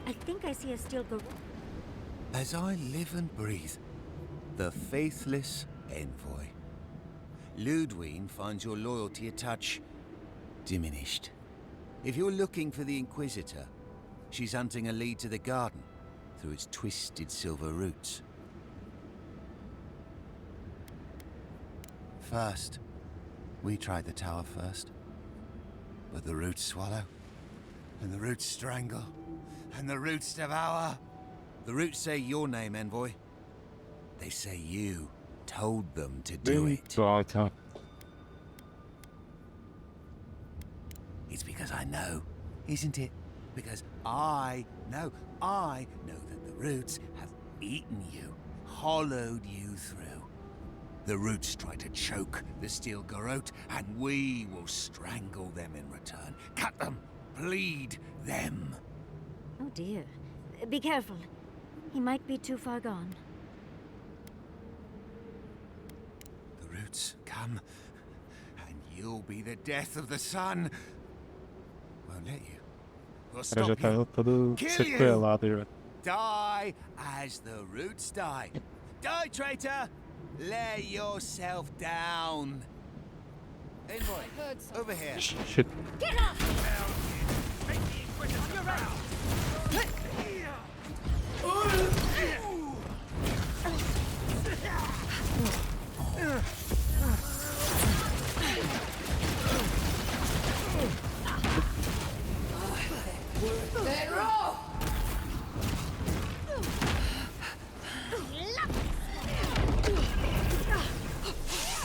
I think I see a steel garrote. As I live and breathe, the faithless envoy. Ludwine finds your loyalty a touch diminished. If you're looking for the Inquisitor, she's hunting a lead to the garden through its twisted silver roots. First, we tried the tower first. But the roots swallow, and the roots strangle, and the roots devour. The roots say your name, Envoy. They say you told them to do it. It's because I know, isn't it? Because I know that the roots have eaten you, hollowed you through. The roots try to choke the steel garrote, and we will strangle them in return. Cut them, bleed them. Oh dear. Be careful. He might be too far gone. The roots come, and you'll be the death of the sun. Won't let you. We'll O cara já stop tá you. todo sequelado aí, velho. Die as the roots die. Die, traitor! Lay yourself down. Envoy, over here. Shit. Get up!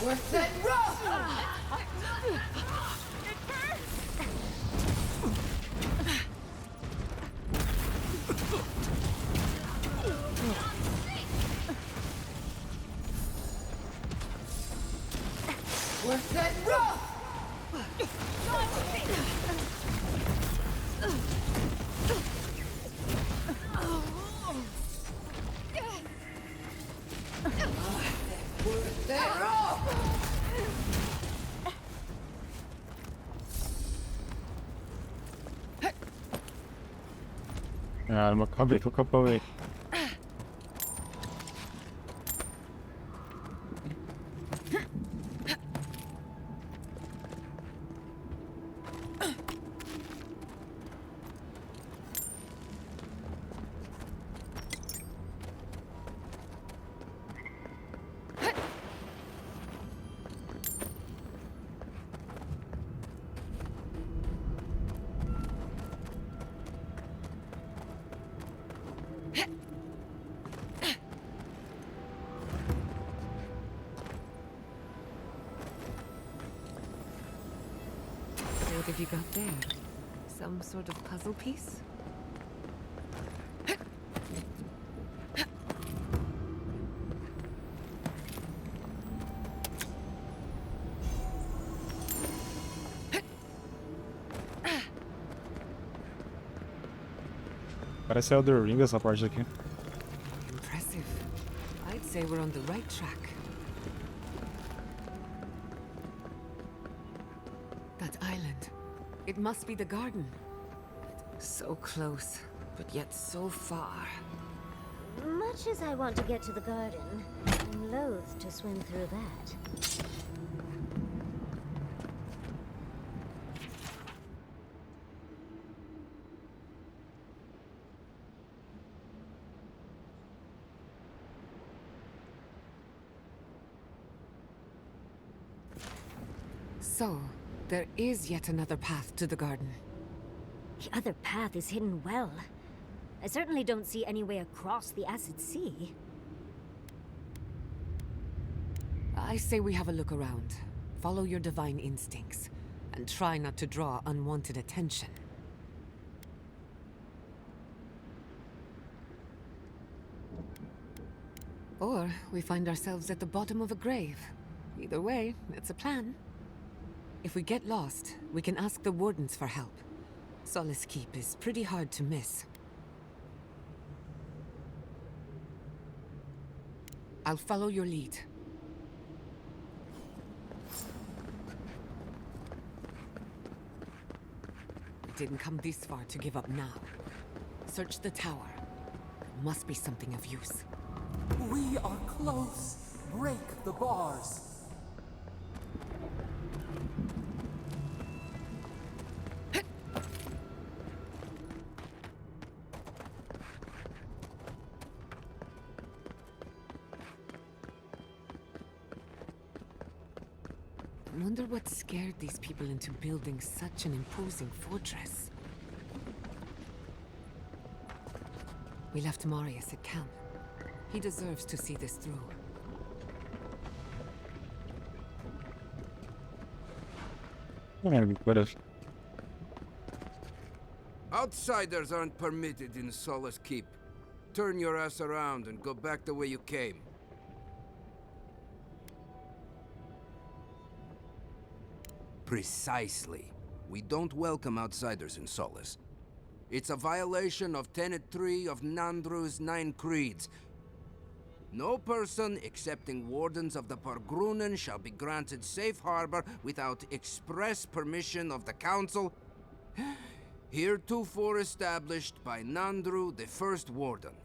Worth that rope! Worth that rope! Worth that rope! Ah, não acabei com o capão aí. What have you got there? Some sort of puzzle piece? Parece Elder Ring essa parte aqui. Impressive. I'd say we're on the right track. That island. It must be the garden. So close, but yet so far. Much as I want to get to the garden, I'm loath to swim through that. So, there is yet another path to the garden. The other path is hidden well. I certainly don't see any way across the acid sea. I say we have a look around. Follow your divine instincts, and try not to draw unwanted attention. Or we find ourselves at the bottom of a grave. Either way, it's a plan. If we get lost, we can ask the wardens for help. Solace Keep is pretty hard to miss. I'll follow your lead. We didn't come this far to give up now. search the tower. There must be something of use. We are close. Break the bars. I wonder what scared these people into building such an imposing fortress. We left Marius at camp. He deserves to see this through. What if? Outsiders aren't permitted in Solace Keep. Turn your ass around and go back the way you came. Precisely. We don't welcome outsiders in Solace. It's a violation of Tenet 3 of Nandru's 9 creeds. No person excepting wardens of the Pargrunen shall be granted safe harbor without express permission of the Council, heretofore established by Nandru, the First Warden,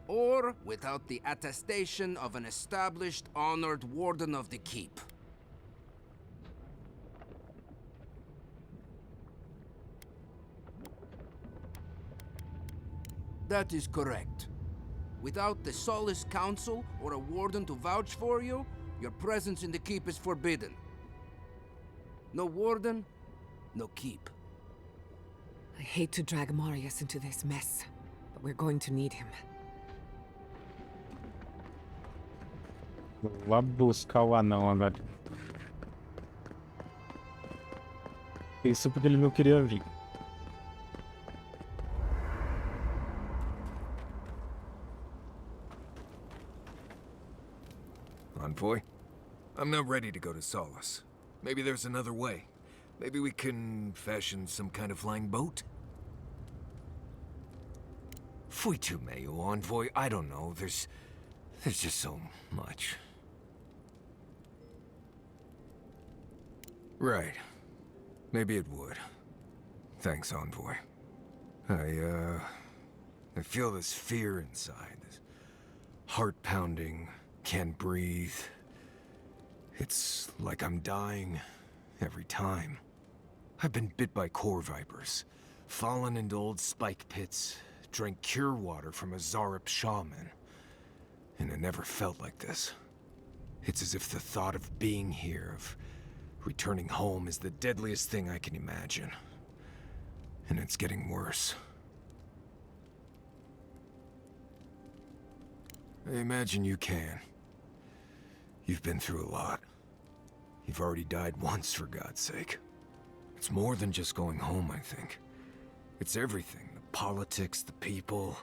or without the attestation of an established, honored Warden of the Keep. That is correct. Without the Solace Council or a warden to vouch for you, your presence in the keep is forbidden. No warden, no keep. I hate to drag Marius into this mess, but we're going to need him. Vou lá buscar o anão agora. Isso porque ele não queria vir. Envoy? I'm not ready to go to Solace. Maybe there's another way. Maybe we can fashion some kind of flying boat? Fui tu meio, Envoy. I don't know. There's just so much. Right. Maybe it would. Thanks, Envoy. I feel this fear inside. This heart pounding. Can't breathe. It's like I'm dying every time. I've been bit by core vipers, fallen into old spike pits, drank cure water from a Zarep shaman, and it never felt like this. It's as if the thought of being here, of returning home, is the deadliest thing I can imagine. And it's getting worse. I imagine you can. You've been through a lot. You've already died once, for God's sake. It's more than just going home, I think. It's everything. The politics, the people,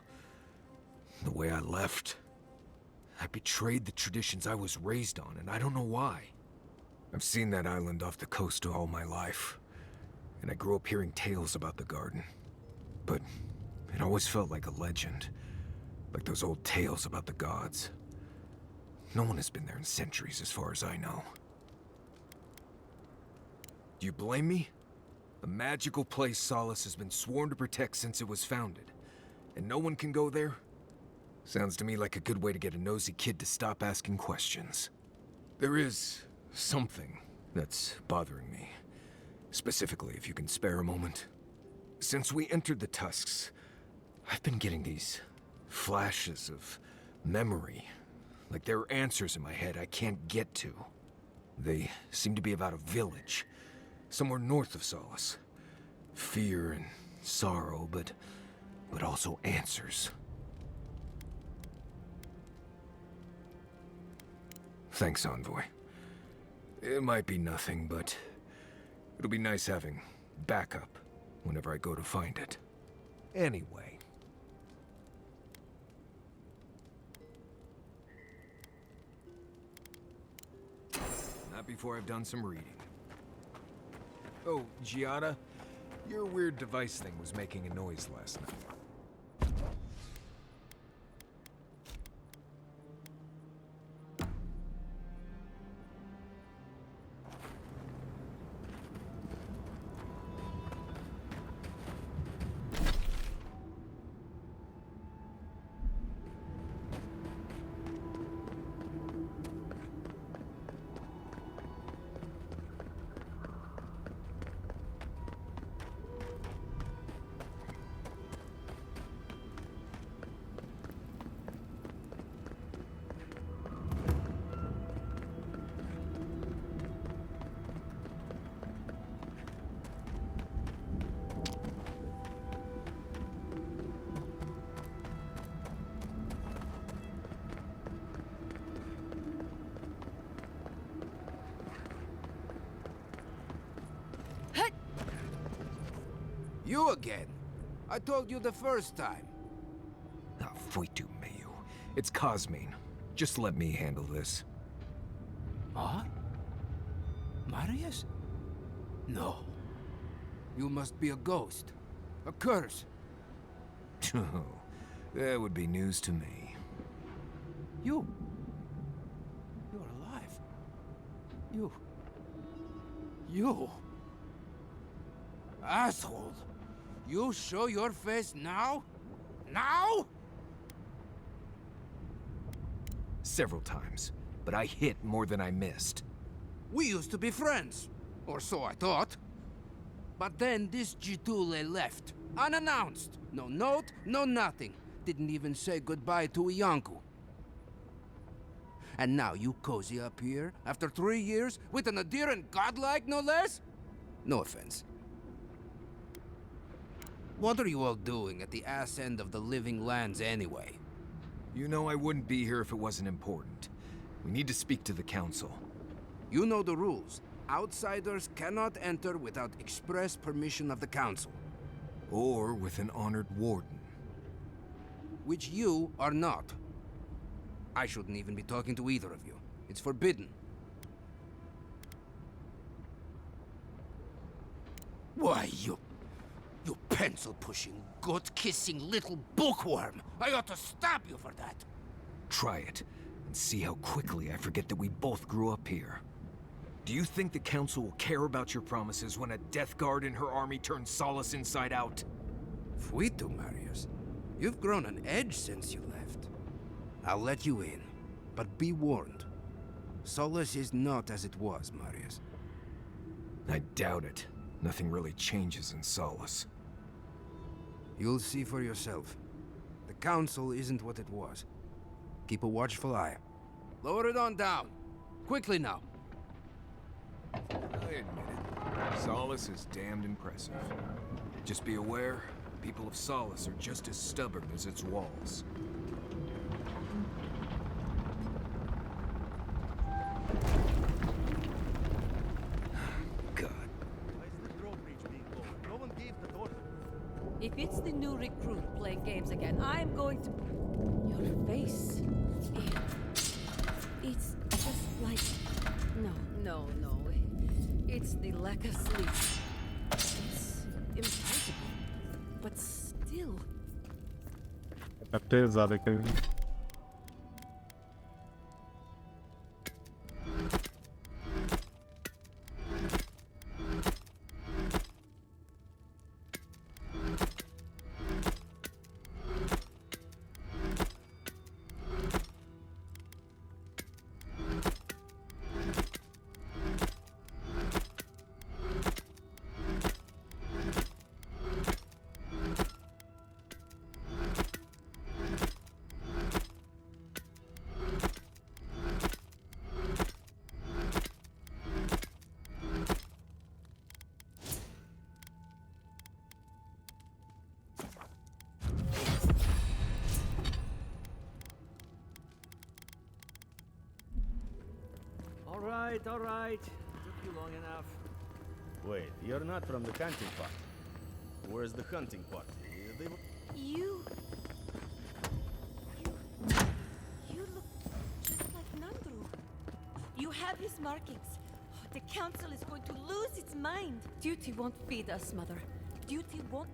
the way I left. I betrayed the traditions I was raised on, and I don't know why. I've seen that island off the coast all my life, and I grew up hearing tales about the garden. But it always felt like a legend, like those old tales about the gods. No one has been there in centuries, as far as I know. Do you blame me? A magical place Solace has been sworn to protect since it was founded, and no one can go there? Sounds to me like a good way to get a nosy kid to stop asking questions. There is something that's bothering me. Specifically, if you can spare a moment. Since we entered the Tusks, I've been getting these flashes of memory. Like there are answers in my head I can't get to. They seem to be about a village, somewhere north of Solace. Fear and sorrow, but also answers. Thanks, Envoy. It might be nothing, but it'll be nice having backup whenever I go to find it. Anyway. Not before I've done some reading. Oh, Giada, your weird device thing was making a noise last night. You again. I told you the first time. Ah, muito, meio. It's Cosmine. Just let me handle this. What? Marius? No. You must be a ghost. A curse. Oh, that would be news to me. You're alive. You... Asshole! You show your face now? Now? Several times, but I hit more than I missed. We used to be friends. Or so I thought. But then this Gitule left. Unannounced. No note, no nothing. Didn't even say goodbye to Iancu. And now you cozy up here, after 3 years, with an adherent godlike, no less? No offense. What are you all doing at the ass end of the living lands anyway? You know I wouldn't be here if it wasn't important. We need to speak to the council. You know the rules. Outsiders cannot enter without express permission of the council. Or with an honored warden. Which you are not. I shouldn't even be talking to either of you. It's forbidden. Why, you pencil-pushing, goat-kissing little bookworm! I ought to stop you for that! Try it, and see how quickly I forget that we both grew up here. Do you think the council will care about your promises when a death guard in her army turns Solace inside out? Fuito, Marius. You've grown an edge since you left. I'll let you in, but be warned. Solace is not as it was, Marius. I doubt it. Nothing really changes in Solace. You'll see for yourself. The council isn't what it was. Keep a watchful eye. Lower it on down. Quickly now. I admit it. Solace is damned impressive. Just be aware, the people of Solace are just as stubborn as its walls. God. If it's the new recruit playing games again, I'm going to... Your face... It's just like... No. It's the lack of sleep. It's impossible. But still... É pesado aquele. All right. Took you long enough. Wait, you're not from the hunting party. Where's the hunting party? You look just like Nandru. You have his markings. The council is going to lose its mind. Duty won't feed us, Mother. Duty won't...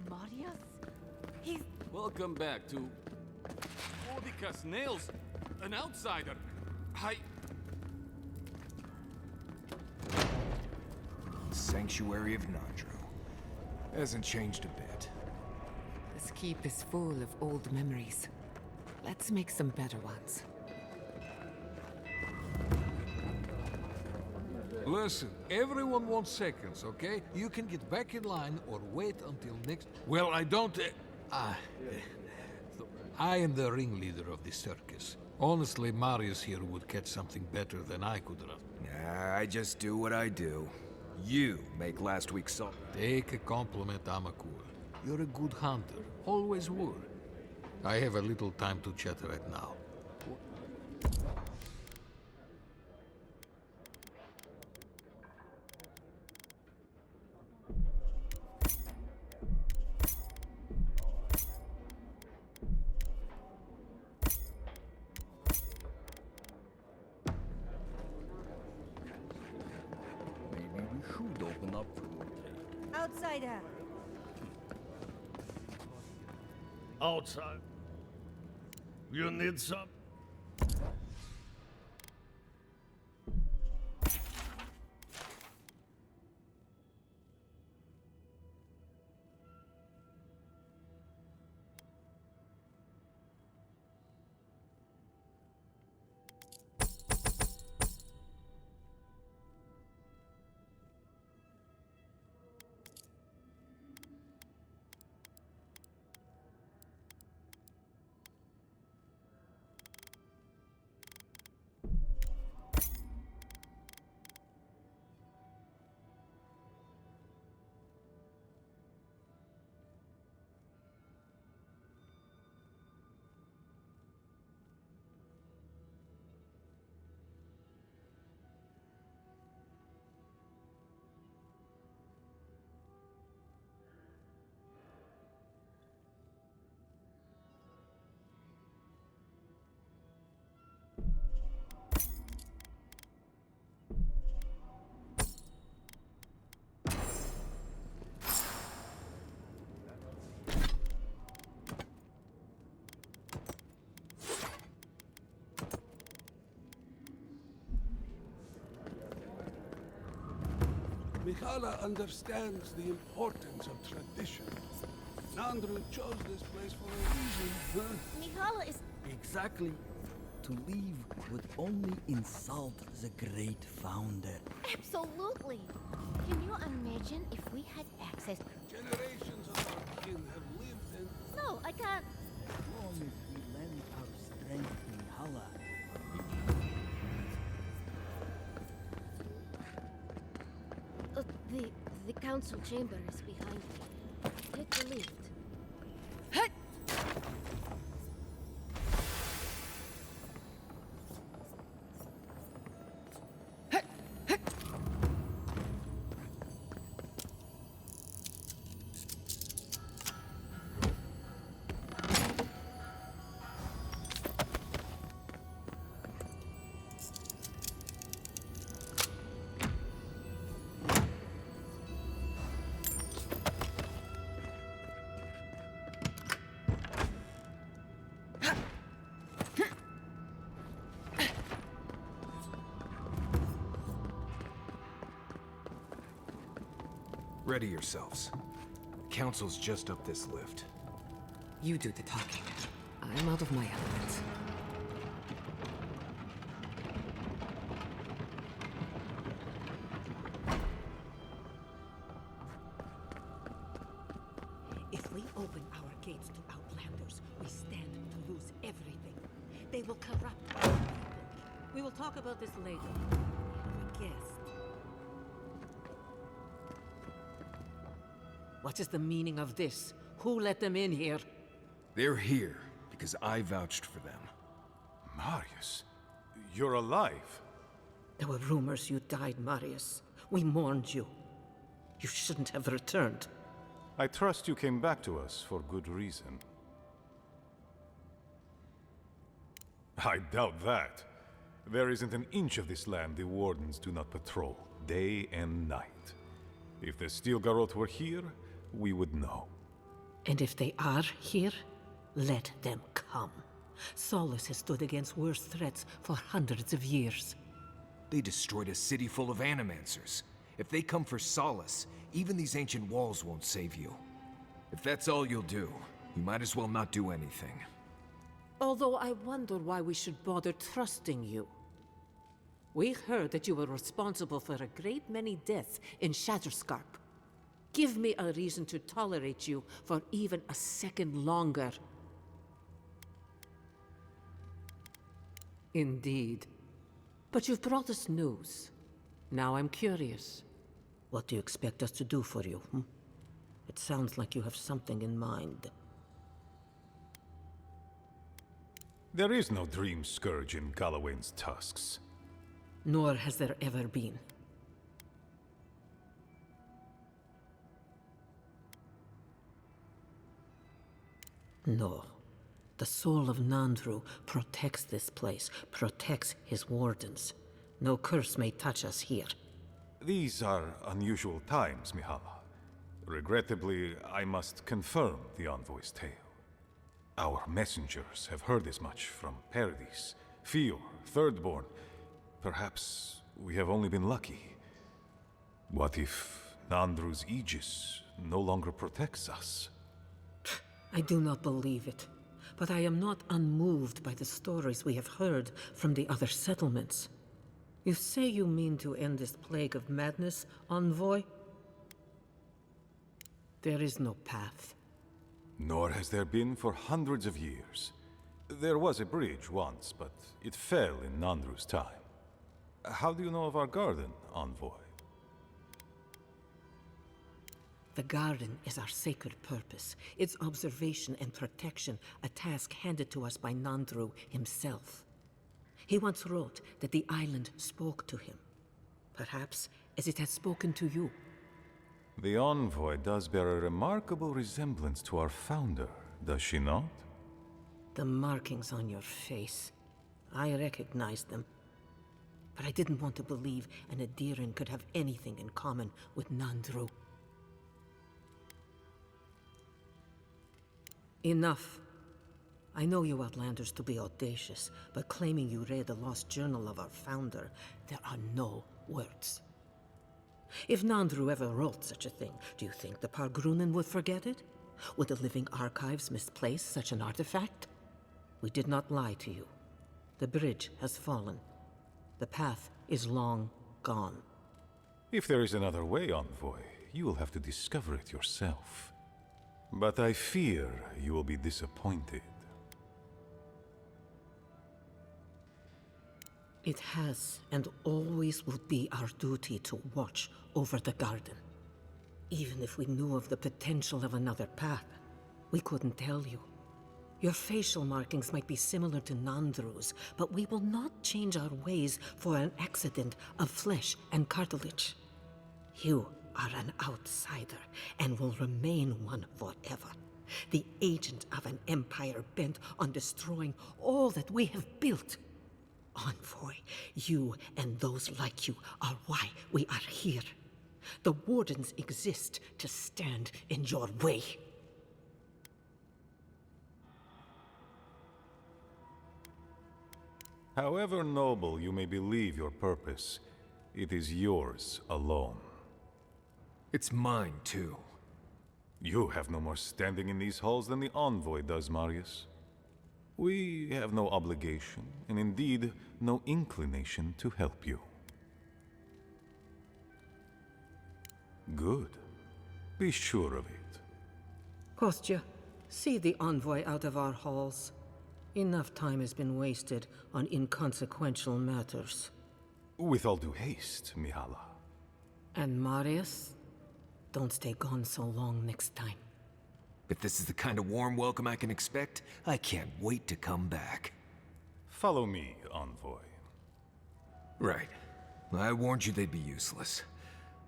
Marius? He's... Welcome back to... Mordicus Nails, an outsider. Sanctuary of Nandru. Hasn't changed a bit. This keep is full of old memories. Let's make some better ones. Listen, everyone wants seconds, okay? You can get back in line or wait until next... Well, I don't... I am the ringleader of the circus. Honestly, Marius here would catch something better than I could run. I just do what I do. You make last week's song. Take a compliment, I'm a cool. You're a good hunter. Always were. I have a little time to chat right now. Maybe we should open up for more trade. Outsider. Outside. You need some? Mikhala understands the importance of tradition. Nandru chose this place for a reason, huh? Mikhala is... Exactly. To leave would only insult the great founder. Absolutely. Can you imagine if we had access? Generations of our kin have lived and... No, I can't. As long as we lend our strength to Mikhala. The council chamber is behind me. Take the lift. Ready yourselves. Council's just up this lift. You do the talking. I'm out of my element. If we open our gates to Outlanders, we stand to lose everything. They will corrupt our people. We will talk about this later. We have a guest. What is the meaning of this? Who let them in here? They're here because I vouched for them. Marius, you're alive. There were rumors you died, Marius. We mourned you. You shouldn't have returned. I trust you came back to us for good reason. I doubt that. There isn't an inch of this land the Wardens do not patrol, day and night. If the Stilgarroth were here, we would know. And if they are here, let them come. Solus has stood against worse threats for hundreds of years. They destroyed a city full of animancers. If they come for solace, even these ancient walls won't save you. If that's all you'll do, you might as well not do anything. Although I wonder why we should bother trusting you. We heard that you were responsible for a great many deaths in Shatterscarp. Give me a reason to tolerate you for even a second longer. Indeed. But you've brought us news. Now I'm curious. What do you expect us to do for you? It It sounds like you have something in mind. There is no dream scourge in Galawain's tusks. Nor has there ever been. No. The soul of Nandru protects this place, protects his wardens. No curse may touch us here. These are unusual times, Mihala. Regrettably, I must confirm the envoy's tale. Our messengers have heard as much from Paradis, Fior, Thirdborn. Perhaps we have only been lucky. What if Nandru's aegis no longer protects us? I do not believe it, but I am not unmoved by the stories we have heard from the other settlements. You say you mean to end this plague of madness, envoy? There is no path. Nor has there been for hundreds of years. There was a bridge once, but it fell in Nandru's time. How do you know of our garden, envoy? The garden is our sacred purpose, its observation and protection, a task handed to us by Nandru himself. He once wrote that the island spoke to him, perhaps as it has spoken to you. The envoy does bear a remarkable resemblance to our founder, does she not? The markings on your face, I recognize them. But I didn't want to believe an Adiran could have anything in common with Nandru. Enough. I know you Outlanders to be audacious, but claiming you read the lost journal of our founder, there are no words. If Nandru ever wrote such a thing, do you think the Pargrunen would forget it? Would the living archives misplace such an artifact? We did not lie to you. The bridge has fallen. The path is long gone. If there is another way, envoy, you will have to discover it yourself. But I fear you will be disappointed. It has and always will be our duty to watch over the garden. Even if we knew of the potential of another path, we couldn't tell you. Your facial markings might be similar to Nandru's, but we will not change our ways for an accident of flesh and cartilage. You are an outsider and will remain one forever. The agent of an empire bent on destroying all that we have built. Envoy, you and those like you are why we are here. The Wardens exist to stand in your way. However noble you may believe your purpose, it is yours alone. It's mine, too. You have no more standing in these halls than the envoy does, Marius. We have no obligation, and indeed, no inclination to help you. Good. Be sure of it. Kostya, see the envoy out of our halls. Enough time has been wasted on inconsequential matters. With all due haste, Mihala. And Marius? Don't stay gone so long next time. If this is the kind of warm welcome I can expect, I can't wait to come back. Follow me, envoy. Right. I warned you they'd be useless.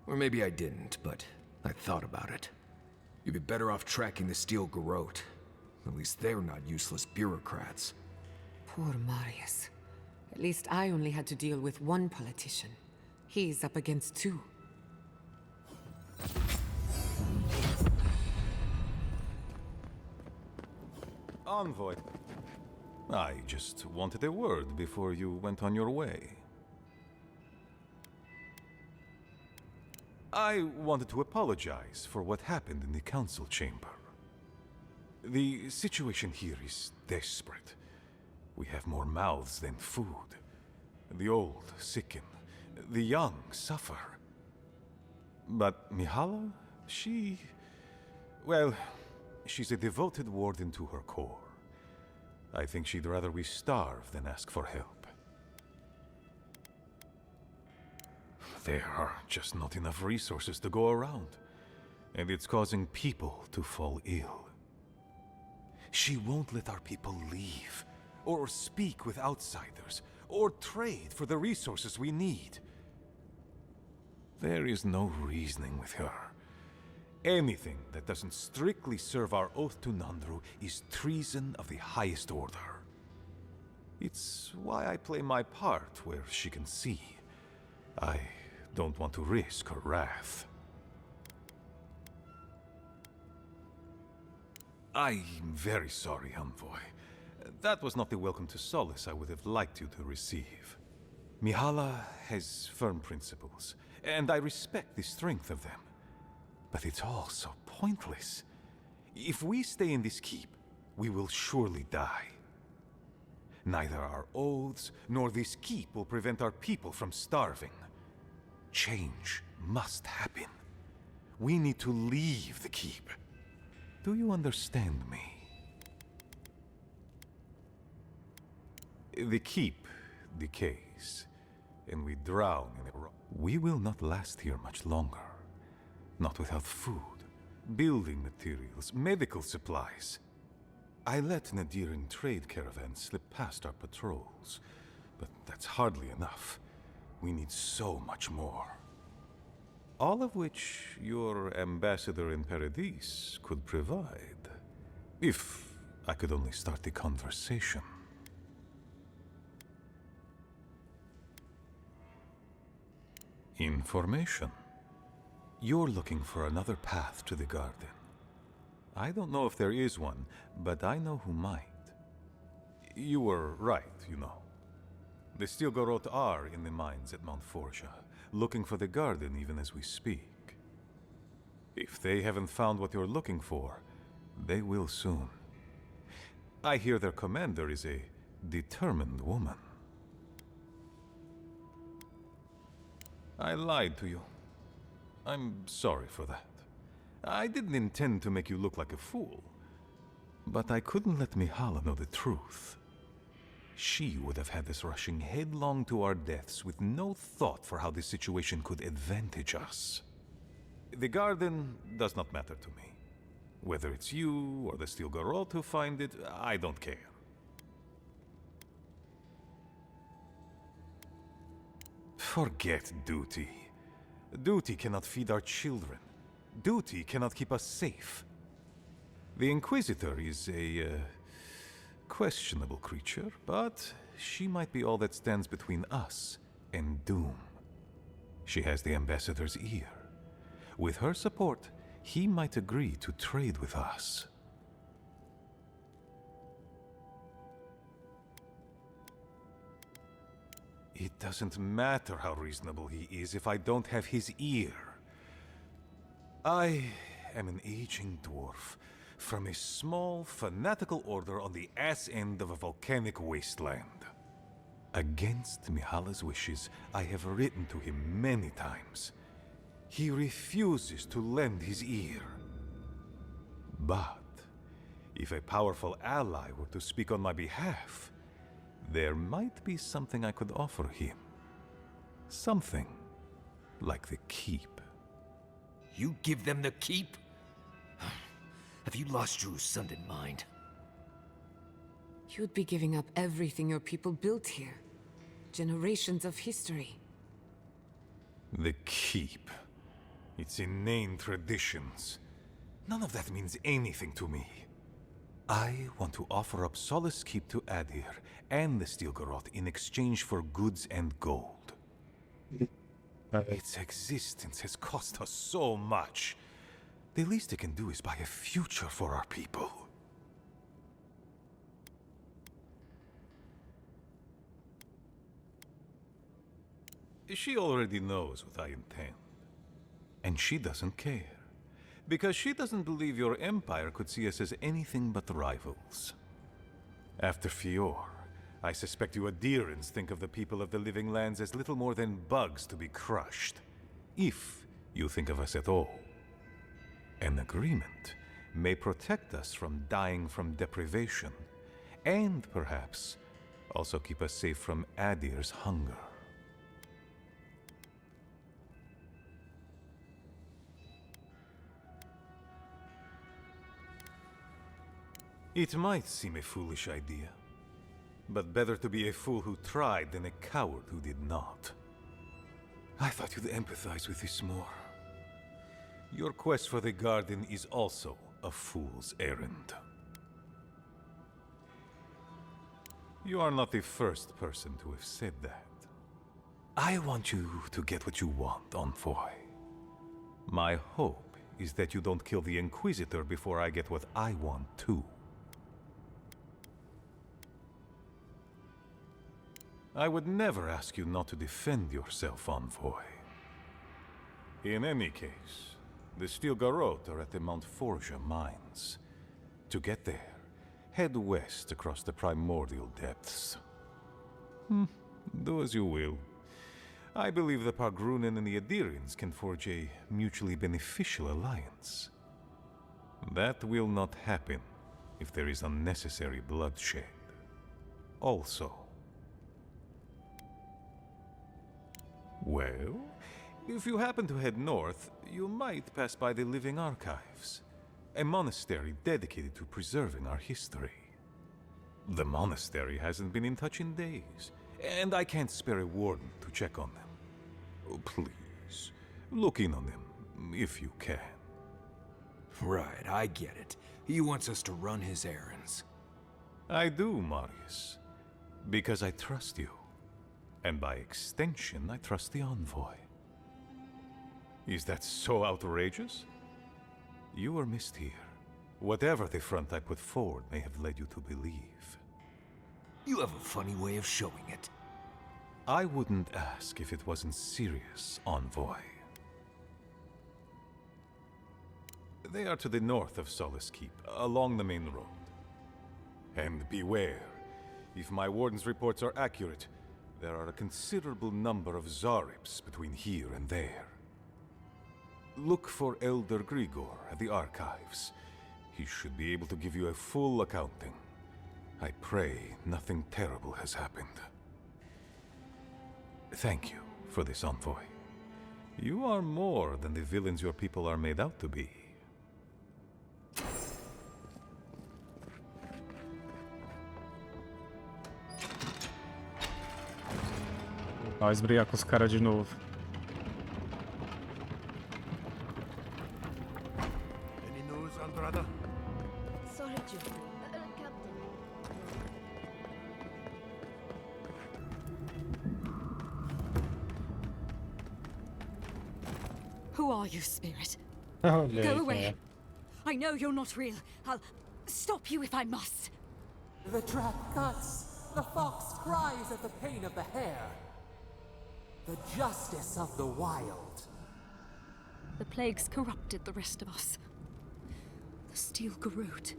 Or maybe I didn't, but I thought about it. You'd be better off tracking the Steel Garrote. At least they're not useless bureaucrats. Poor Marius. At least I only had to deal with one politician. He's up against two. Envoy. I just wanted a word before you went on your way. I wanted to apologize for what happened in the council chamber. The situation here is desperate. We have more mouths than food. The old sicken, the young suffer. But Mihala, well, she's a devoted warden to her core. I think she'd rather we starve than ask for help. There are just not enough resources to go around. and it's causing people to fall ill. She won't let our people leave, or speak with outsiders, or trade for the resources we need. There is no reasoning with her. Anything that doesn't strictly serve our oath to Nandru is treason of the highest order. It's why I play my part where she can see. I don't want to risk her wrath. I'm very sorry, Envoy. That was not the welcome to solace I would have liked you to receive. Mihala has firm principles, and I respect the strength of them. But it's all so pointless. If we stay in this keep, we will surely die. Neither our oaths nor this keep will prevent our people from starving. Change must happen. We need to leave the keep. Do you understand me? The keep decays, and we drown in it. We will not last here much longer. Not without food, building materials, medical supplies. I let Nadiran trade caravans slip past our patrols, but that's hardly enough. We need so much more. All of which your ambassador in Paradis could provide. If I could only start the conversation. Information. You're looking for another path to the garden. I don't know if there is one, but I know who might. You were right, you know. The Stilgarot are in the mines at Mount Forja, looking for the garden even as we speak. If they haven't found what you're looking for, they will soon. I hear their commander is a determined woman. I lied to you. I'm sorry for that. I didn't intend to make you look like a fool. But I couldn't let Mihala know the truth. She would have had us rushing headlong to our deaths with no thought for how this situation could advantage us. The garden does not matter to me. Whether it's you or the Stilgarot who find it, I don't care. Forget duty. Duty cannot feed our children. Duty cannot keep us safe. The Inquisitor is a questionable creature, but she might be all that stands between us and doom. She has the Ambassador's ear. With her support, he might agree to trade with us. It doesn't matter how reasonable he is if I don't have his ear. I am an aging dwarf from a small, fanatical order on the ass end of a volcanic wasteland. Against Mihala's wishes, I have written to him many times. He refuses to lend his ear. But if a powerful ally were to speak on my behalf, there might be something I could offer him. Something like the keep. You give them the keep? Have you lost your Sundan mind? You'd be giving up everything your people built here. Generations of history. The keep. Its inane traditions. None of that means anything to me. I want to offer up Solace Keep to Adir and the Stilgarot in exchange for goods and gold. Its existence has cost us so much. The least it can do is buy a future for our people. She already knows what I intend. And she doesn't care. Because she doesn't believe your empire could see us as anything but rivals. After Fior, I suspect you Adirans think of the people of the Living Lands as little more than bugs to be crushed. If you think of us at all. An agreement may protect us from dying from deprivation, and perhaps also keep us safe from Adir's hunger. It might seem a foolish idea, but better to be a fool who tried than a coward who did not. I thought you'd empathize with this more. Your quest for the garden is also a fool's errand. You are not the first person to have said that. I want you to get what you want, Envoy. My hope is that you don't kill the Inquisitor before I get what I want too. I would never ask you not to defend yourself, Envoy. In any case, the Steel Garrote are at the Mount Forja mines. To get there, head west across the primordial depths. Do as you will. I believe the Pargrunen and the Adirians can forge a mutually beneficial alliance. That will not happen if there is unnecessary bloodshed. Also, well, if you happen to head north, you might pass by the Living Archives, a monastery dedicated to preserving our history. The monastery hasn't been in touch in days, and I can't spare a warden to check on them. Oh, please, look in on them, if you can. Right, I get it. He wants us to run his errands. I do, Marius, because I trust you. And by extension, I trust the Envoy. Is that so outrageous? You were missed here. Whatever the front I put forward may have led you to believe. You have a funny way of showing it. I wouldn't ask if it wasn't serious, Envoy. They are to the north of Solace Keep, along the main road. And beware, if my warden's reports are accurate, there are a considerable number of Zarips between here and there. Look for Elder Grigor at the archives. He should be able to give you a full accounting. I pray nothing terrible has happened. Thank you for this, Envoy. You are more than the villains your people are made out to be. Nós brigar com os caras de novo. Any news, Andrada? Sorry, Captain. Who are you, spirit? Olha Go aí, away. cara. I know you're not real. I'll stop you if I must. The trap cuts. The fox cries at the pain of the hare. The justice of the wild. The plague's corrupted the rest of us. The steel garrote.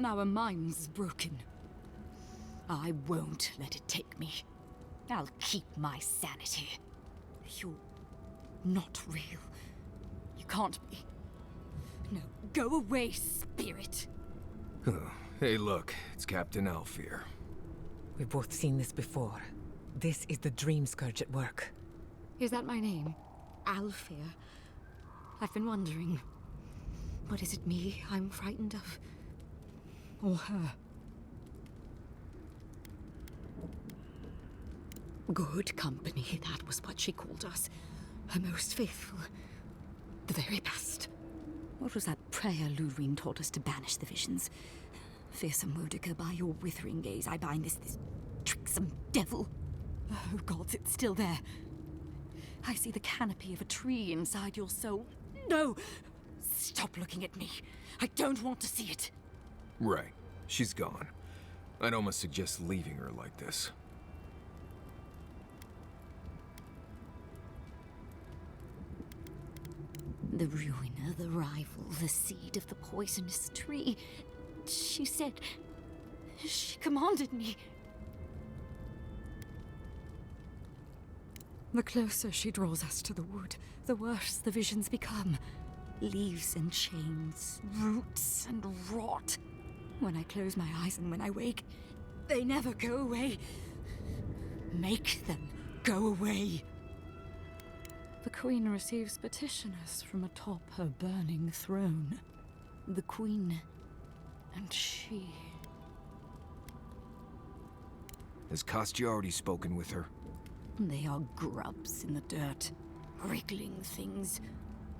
Our minds broken. I won't let it take me. I'll keep my sanity. You're not real. You can't be. No, go away, spirit. Hey, look, it's Captain Alfear. We've both seen this before. This is the Dream Scourge at work. Is that my name? Alfear? I've been wondering. But is it me I'm frightened of? Or her? Good company, that was what she called us. Her most faithful. The very best. What was that prayer Lurine taught us to banish the visions? Fearsome Modica, by your withering gaze, I bind this tricksome devil. Oh, gods, it's still there. I see the canopy of a tree inside your soul. No! Stop looking at me. I don't want to see it. Right. She's gone. I'd almost suggest leaving her like this. The ruiner, the rival, the seed of the poisonous tree. She said... She commanded me. The closer she draws us to the wood, the worse the visions become. Leaves and chains, roots and rot. When I close my eyes and when I wake, they never go away. Make them go away. The Queen receives petitioners from atop her burning throne. The Queen And she... Has Kostya already spoken with her? They are grubs in the dirt. Wriggling things.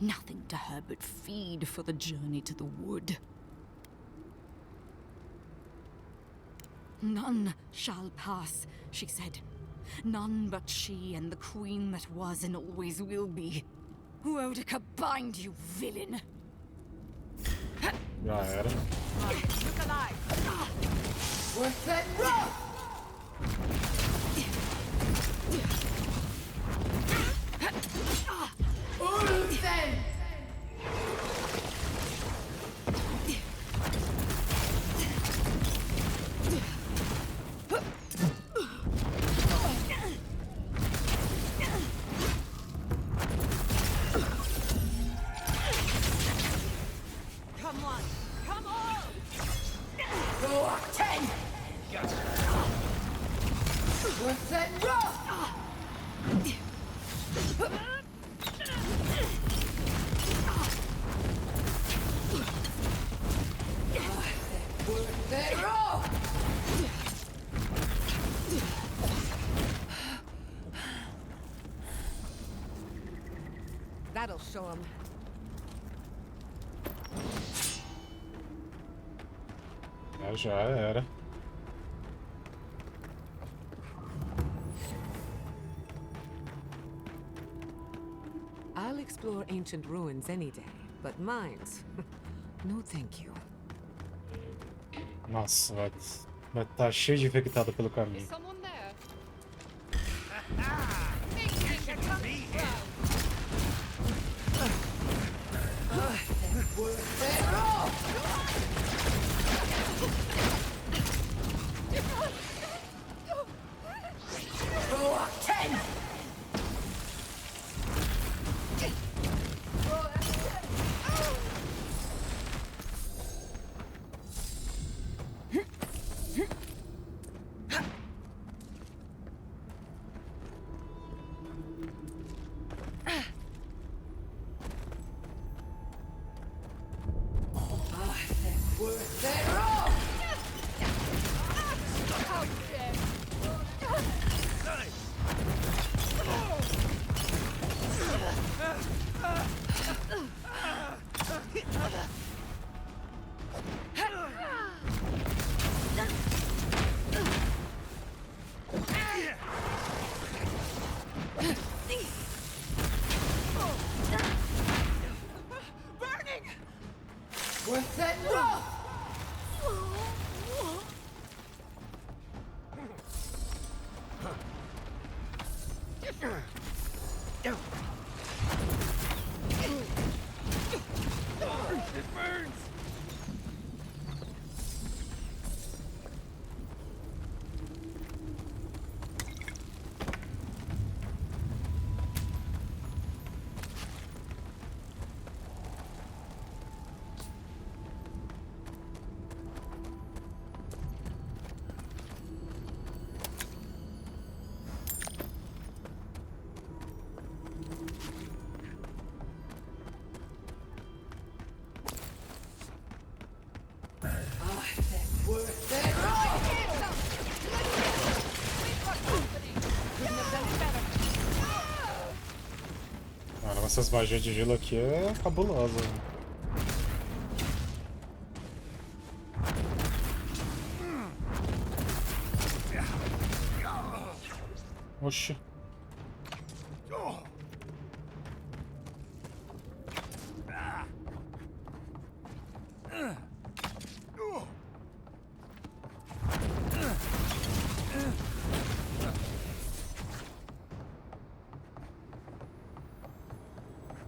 Nothing to her but feed for the journey to the wood. None shall pass, she said. None but she and the queen that was and always will be. Wodika bind you, villain! Já era. Worth it, rough! Ulfen! Come on! Come on! Go up 10! Worth it, rough! Worth it, rough! That'll show him. Já era. I'll explore ancient ruins any day, but mines, no thank you. Nossa, vai estar cheio de infectado pelo caminho. Someone there? Go up 10! Worth it, rough! It burns! Worth it, rough! Caramba, essas magias de gelo aqui é cabulosa. Oxi.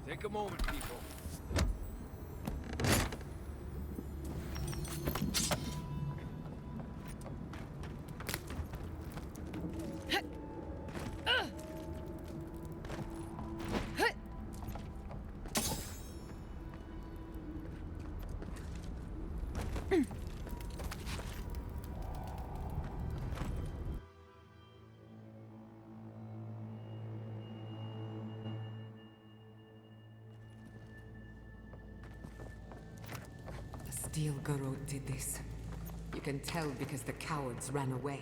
Take a moment, people. Steel Garrod did this. You can tell because the cowards ran away.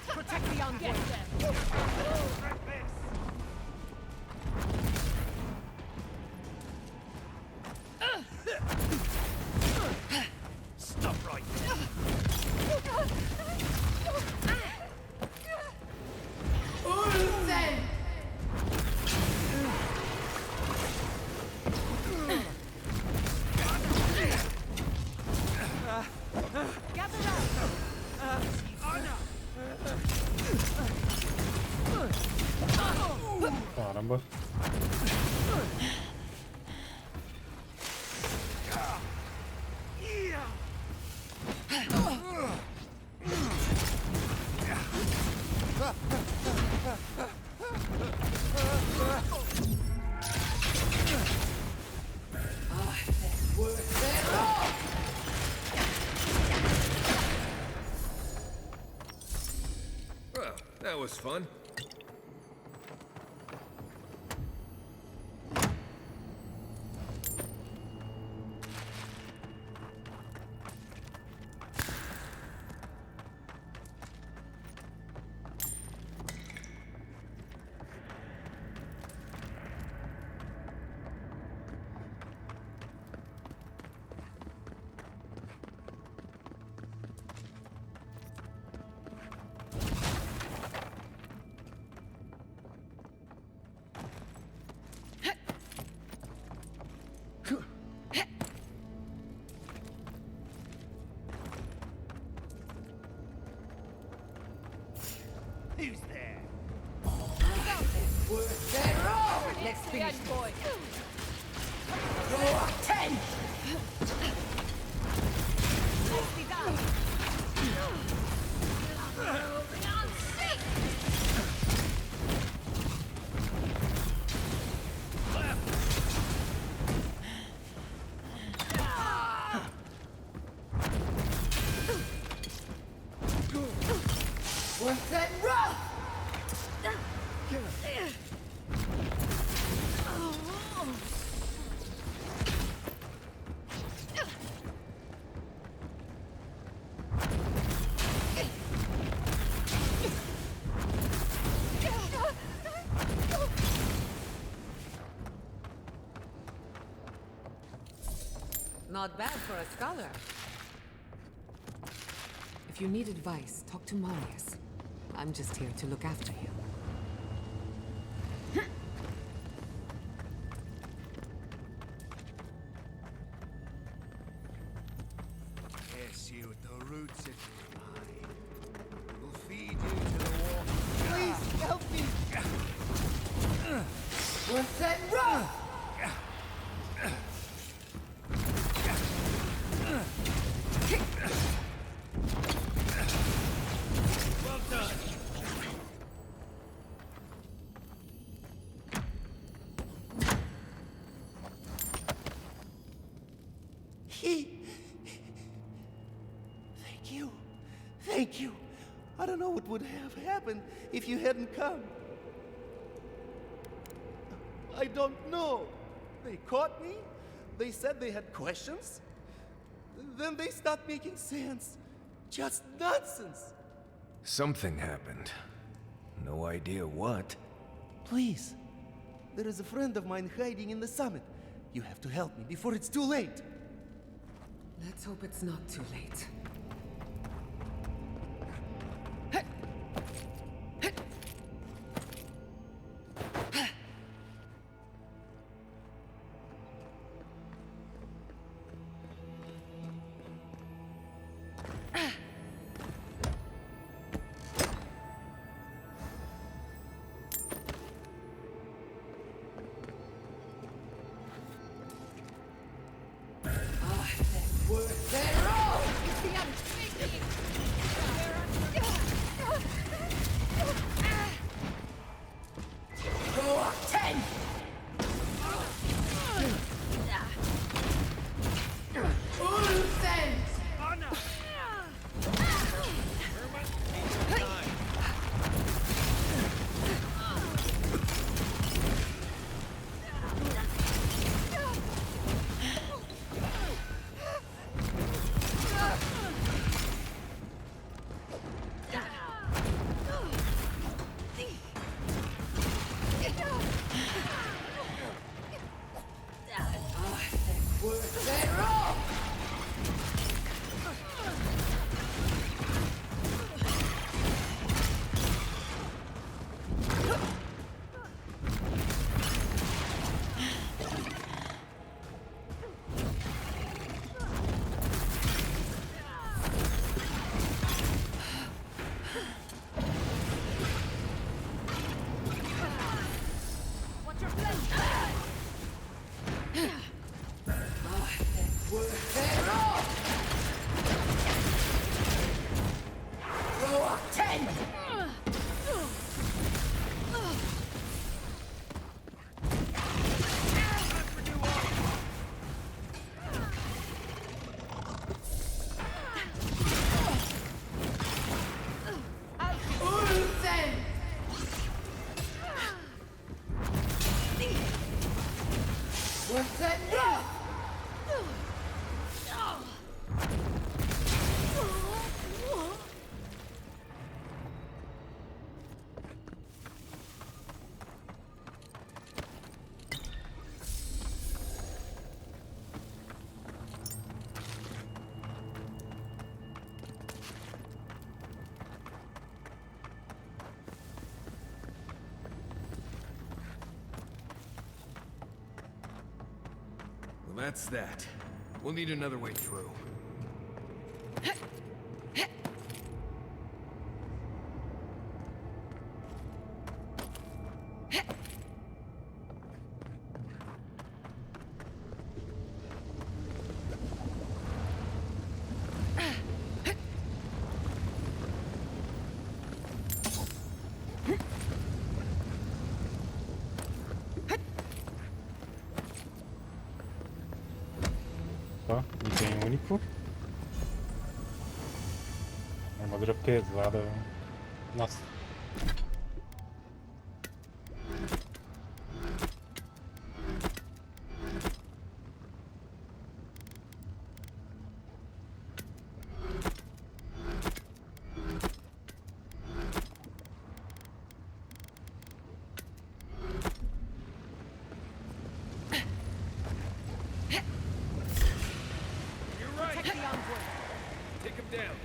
Protect the envoy. Stop right there. Caramba. Well, that was fun. Who's there? Let's finish this. Boy. 10! Nicely done. Worth that rough! Not bad for a scholar. If you need advice, talk to Marius. I'm just here to look after you. Yes, you at the roots of your mind. We'll feed you to the water. Please help me! Worth that rough! Well done. Thank you. Thank you. I don't know what would have happened if you hadn't come. I don't know. They caught me. They said they had questions. Then they stopped making sense. Just nonsense. Something happened. No idea what. Please. There is a friend of mine hiding in the summit. You have to help me before it's too late. Let's hope it's not too late. Worth that roll! Well, that's that. We'll need another way through. Ó, item único. Armadura pesada. Nossa. Take him down.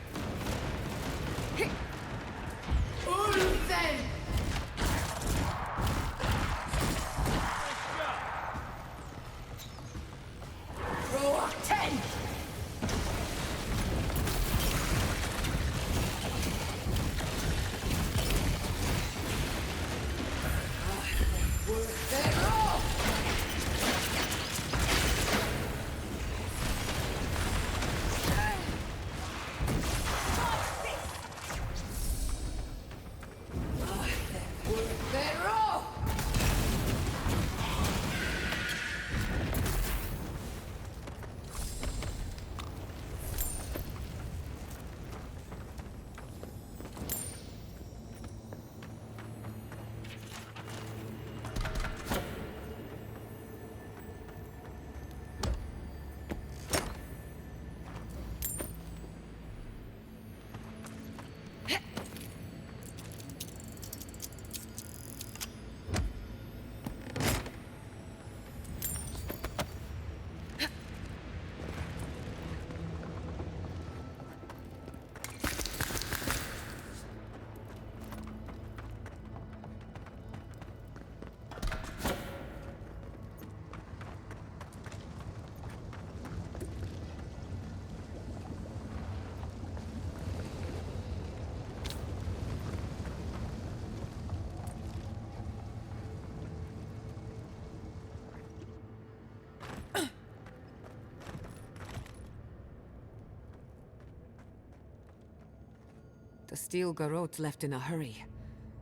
The steel garrote left in a hurry.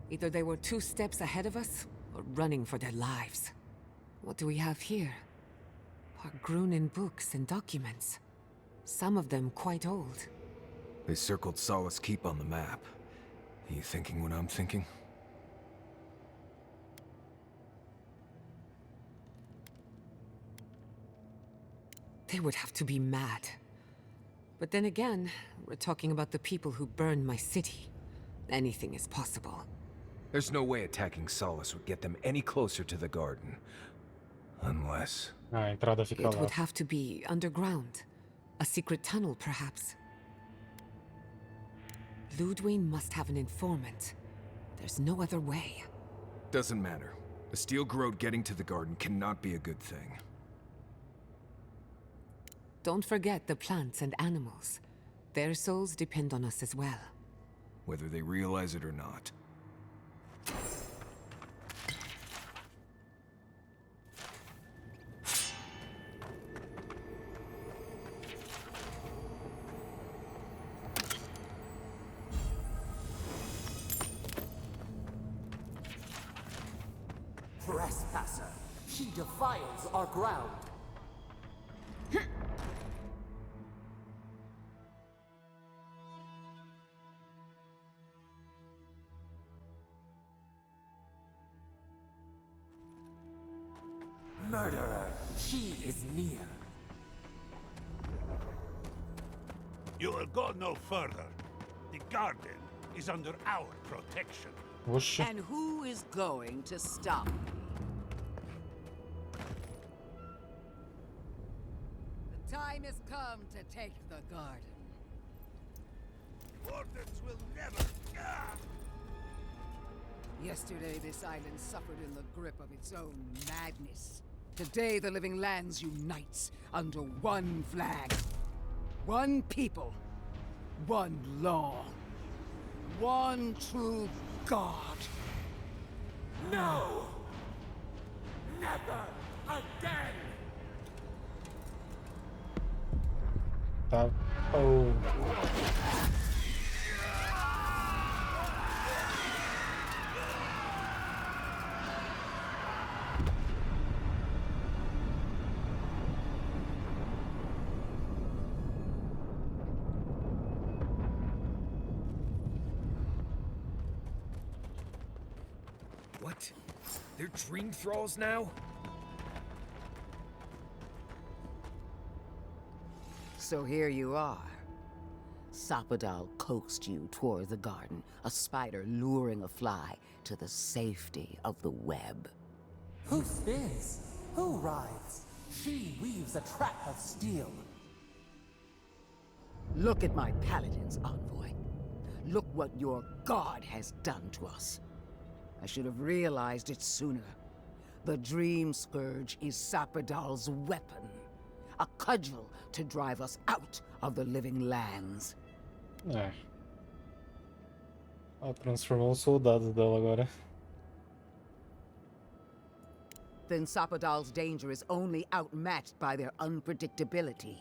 Either they were 2 steps ahead of us, or running for their lives. What do we have here? Pargrunin books and documents. Some of them quite old. They circled Solace Keep on the map. Are you thinking what I'm thinking? They would have to be mad. But then again, we're talking about the people who burned my city. Anything is possible. There's no way attacking Solace would get them any closer to the garden. Unless... A entrada fica It lá. would have to be underground. A secret tunnel, perhaps. Ludwig must have an informant. There's no other way. Doesn't matter. A steel garrote getting to the garden cannot be a good thing. Don't forget the plants and animals. Their souls depend on us as well. Whether they realize it or not. Trespasser! She defiles our ground! Murderer, she is near. You will go no further. The garden is under our protection. And who is going to stop me? The time has come to take the garden. Wardens will never... Yesterday, this island suffered in the grip of its own madness. Today, the living lands unites under one flag. One people. One law. One true God. No! Never again! Tá. Oh. What? They're dream thralls now? So here you are. Sapadal coaxed you toward the garden, a spider luring a fly to the safety of the web. Who spins? Who rides? She weaves a trap of steel. Look at my paladins, envoy. Look what your god has done to us. I should have realized it sooner. The Dream Scourge is Sapadal's weapon. A cudgel to drive us out of the living lands. É. Ela transformou os soldados dela agora. Then Sapadal's danger is only outmatched by their unpredictability.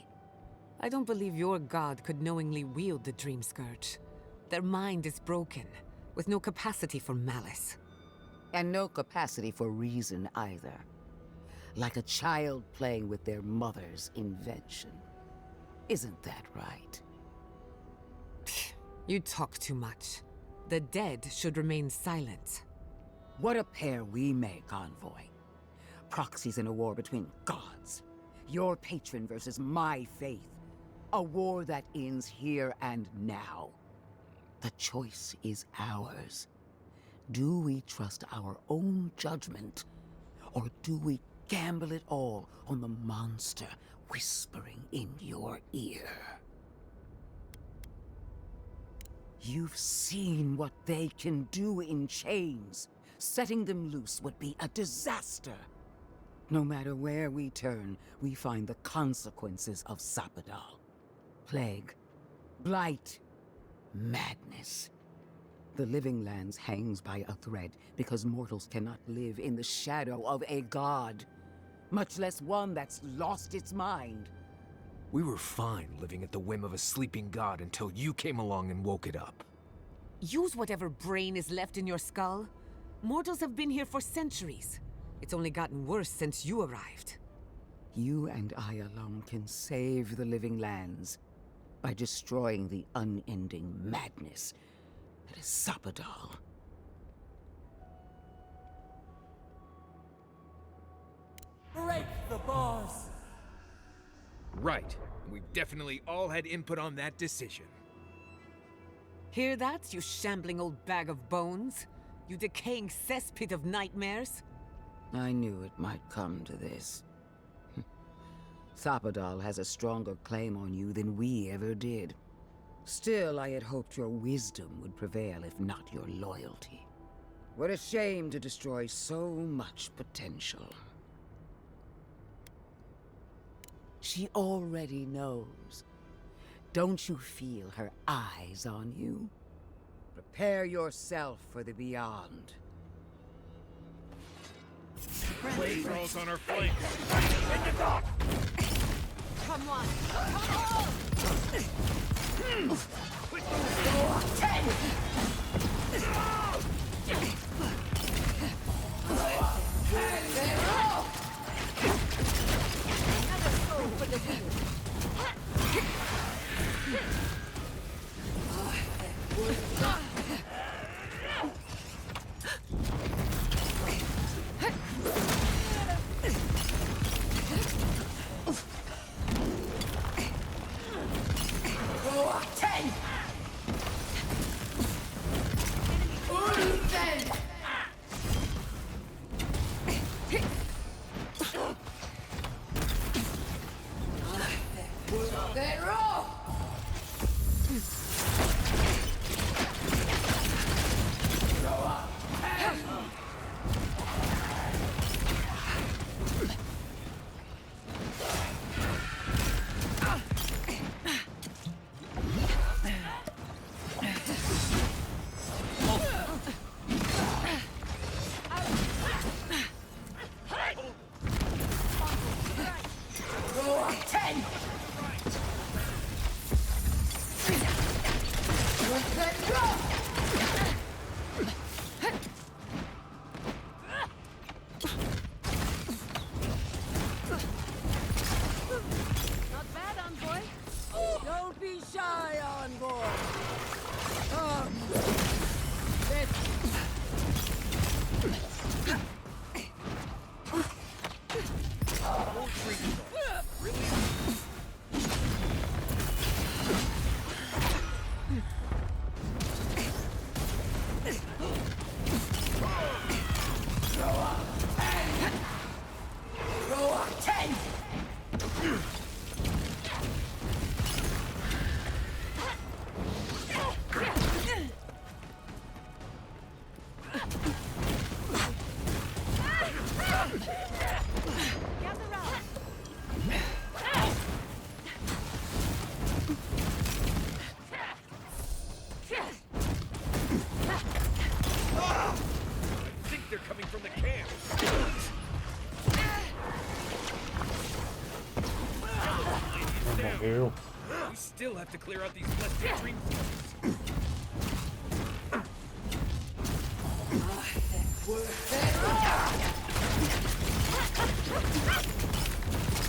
I don't believe your god could knowingly wield the Dream Scourge. Their mind is broken, with no capacity for malice. And no capacity for reason either. Like a child playing with their mother's invention. Isn't that right? You talk too much. The dead should remain silent. What a pair we make, envoy. Proxies in a war between gods. Your patron versus my faith. A war that ends here and now. The choice is ours. Do we trust our own judgment, or do we gamble it all on the monster whispering in your ear? You've seen what they can do in chains. Setting them loose would be a disaster. No matter where we turn, we find the consequences of Sapadal. Plague, blight, madness. The living lands hangs by a thread because mortals cannot live in the shadow of a god, much less one that's lost its mind. We were fine living at the whim of a sleeping god until you came along and woke it up. Use whatever brain is left in your skull. Mortals have been here for centuries. It's only gotten worse since you arrived. You and I alone can save the living lands by destroying the unending madness that is Sapadal. Break the bars! Right. We've definitely all had input on that decision. Hear that, you shambling old bag of bones? You decaying cesspit of nightmares? I knew it might come to this. Sapadal has a stronger claim on you than we ever did. Still, I had hoped your wisdom would prevail, if not your loyalty. What a shame to destroy so much potential. She already knows. Don't you feel her eyes on you? Prepare yourself for the beyond. Blade rolls on our flank. Come on! Another soul for the wheel. Not bad, envoy. Don't be shy, envoy. Morreu. We still have to clear out these blessed dream floors.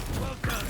Well done.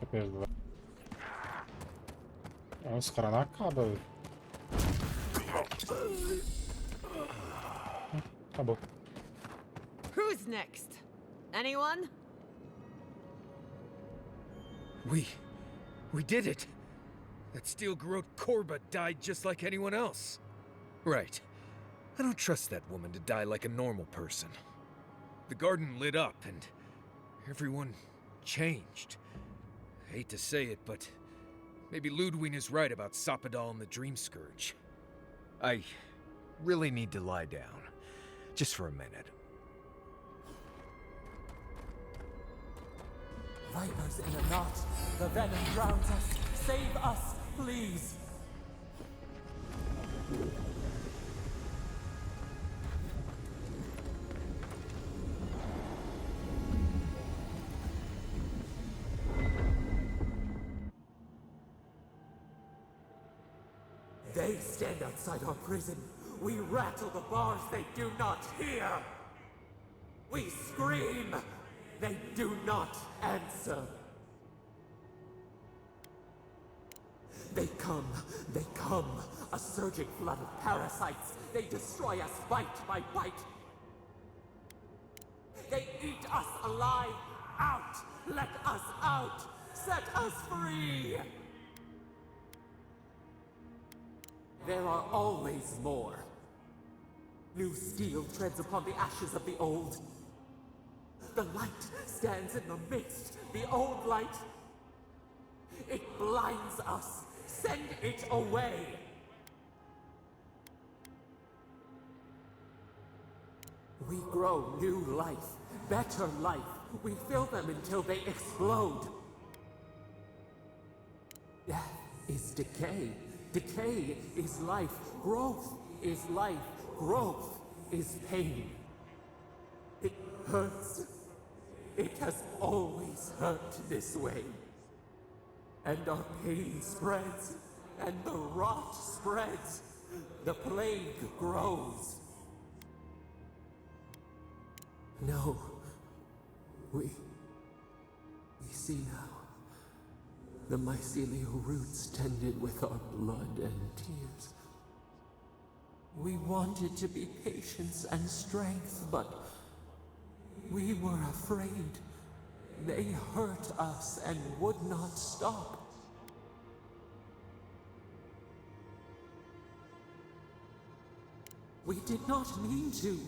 Tá pesado. Os caras não acabam, velho. Acabou. Who's next? Anyone? We did it! That steel-garrote Korba died just like anyone else. Right. I don't trust that woman to die like a normal person. The garden lit up and everyone changed. I hate to say it, but maybe Ludwig is right about Sapadal and the Dream Scourge. I really need to lie down. Just for a minute. Vipers in a knot. The venom drowns us. Save us, please. They stand outside our prison. We rattle the bars they do not hear. We scream. They do not answer. They come, a surging flood of parasites. They destroy us bite by bite. They eat us alive. Out! Let us out! Set us free! There are always more. New steel treads upon the ashes of the old. The light stands in the midst, the old light. It blinds us. Send it away. We grow new life, better life. We fill them until they explode. Death is decay. Decay is life. Growth is life. Growth is pain. It hurts. It has always hurt this way. And our pain spreads, and the rot spreads. The plague grows. No. We see now. The mycelial roots tended with our blood and tears. We wanted to be patience and strength, but we were afraid. They hurt us and would not stop. We did not mean to.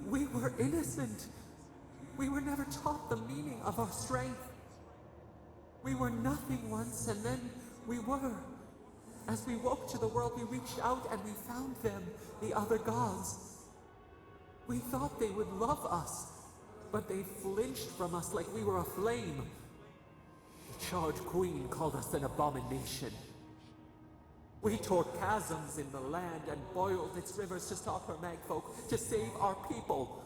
We were innocent. We were never taught the meaning of our strength. We were nothing once, and then we were. As we woke to the world, we reached out and we found them, the other gods. We thought they would love us, but they flinched from us like we were a flame. The charred queen called us an abomination. We tore chasms in the land and boiled its rivers to stop her magfolk, to save our people.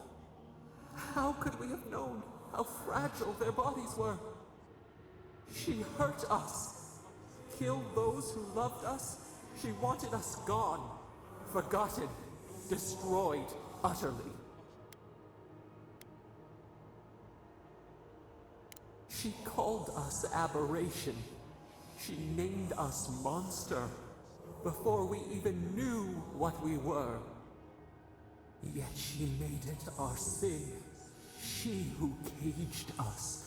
How could we have known how fragile their bodies were? She hurt us, killed those who loved us. She wanted us gone, forgotten, destroyed utterly. She called us aberration. She named us monster before we even knew what we were. Yet she made it our sin. She who caged us.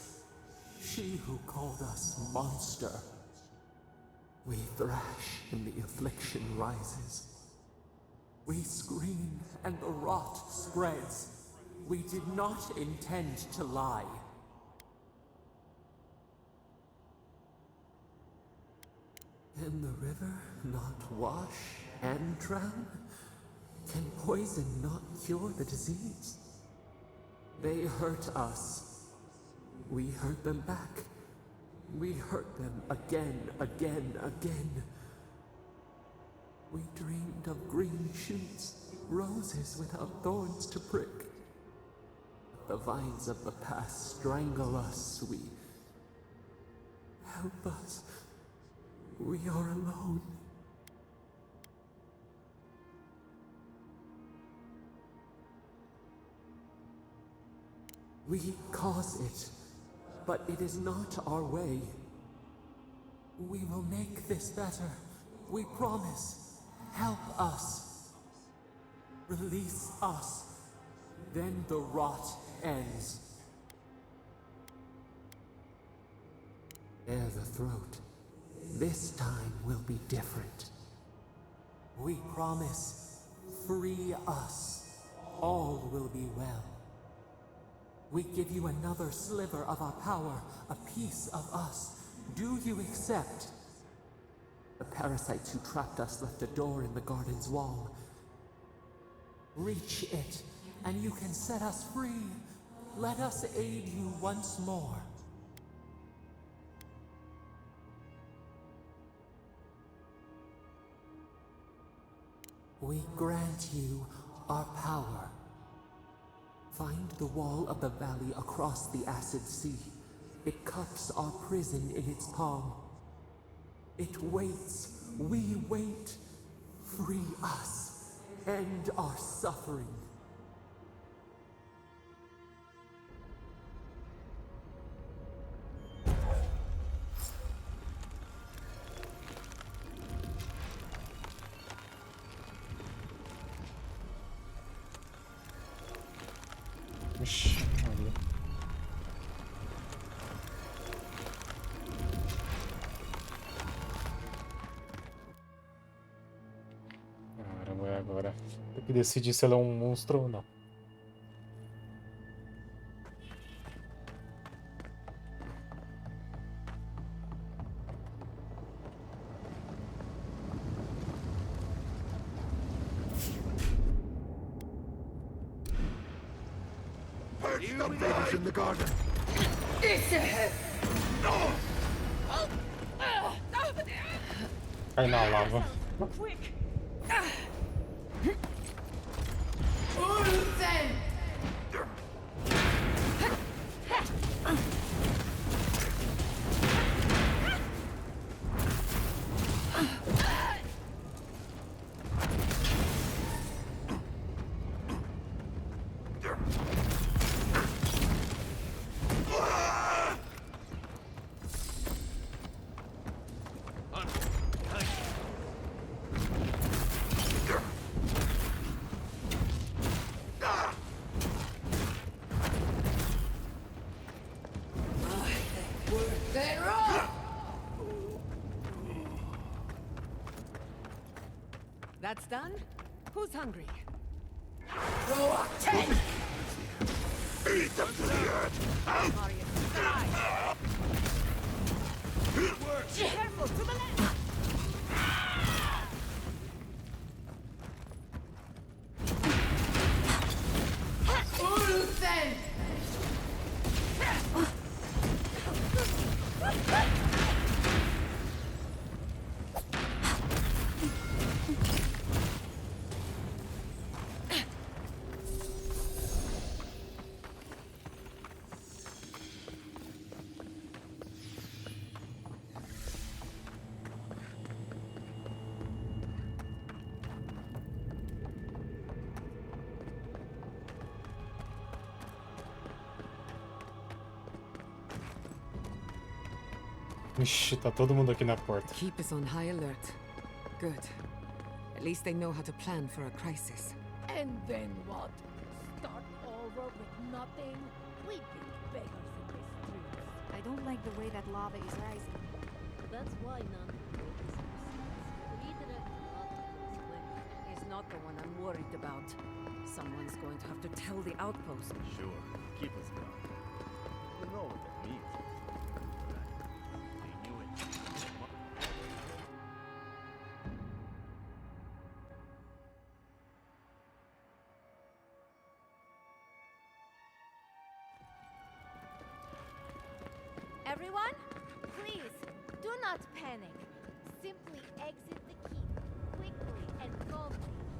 She who called us monster. We thrash and the affliction rises. We scream and the rot spreads. We did not intend to lie. Can the river not wash and drown? Can poison not cure the disease? They hurt us. We hurt them back. We hurt them again, again, again. We dreamed of green shoots, roses without thorns to prick. But the vines of the past strangle us. Help us. We are alone. We cause it, but it is not our way. We will make this better. We promise. Help us. Release us. Then the rot ends. Bare the throat. This time will be different. We promise. Free us. All will be well. We give you another sliver of our power, a piece of us. Do you accept? The parasites who trapped us left a door in the garden's wall. Reach it, and you can set us free. Let us aid you once more. We grant you our power. Find the wall of the valley across the acid sea. It cups our prison in its palm. It waits. We wait. Free us. End our suffering. Ixi, Maria. Caramba, é agora. Agora tem que decidir se ela é um monstro ou não. In the garden. Cai na lava. Quick! That's done? Who's hungry? Eat them to the earth! Careful, to the left! Ixi, tá todo mundo aqui na porta. Keep us on high alert. Good. At least they know how to plan for a crisis. And then what? Start over with nothing? We'd be beggars in the streets. I don't like the way that lava is rising. That's why none of the redirect He's not the one I'm worried about. Someone's going to have to tell the outpost. Sure, keep us calm. You know what that means. They knew it. Everyone, please, do not panic. Simply exit the keep, quickly and calmly,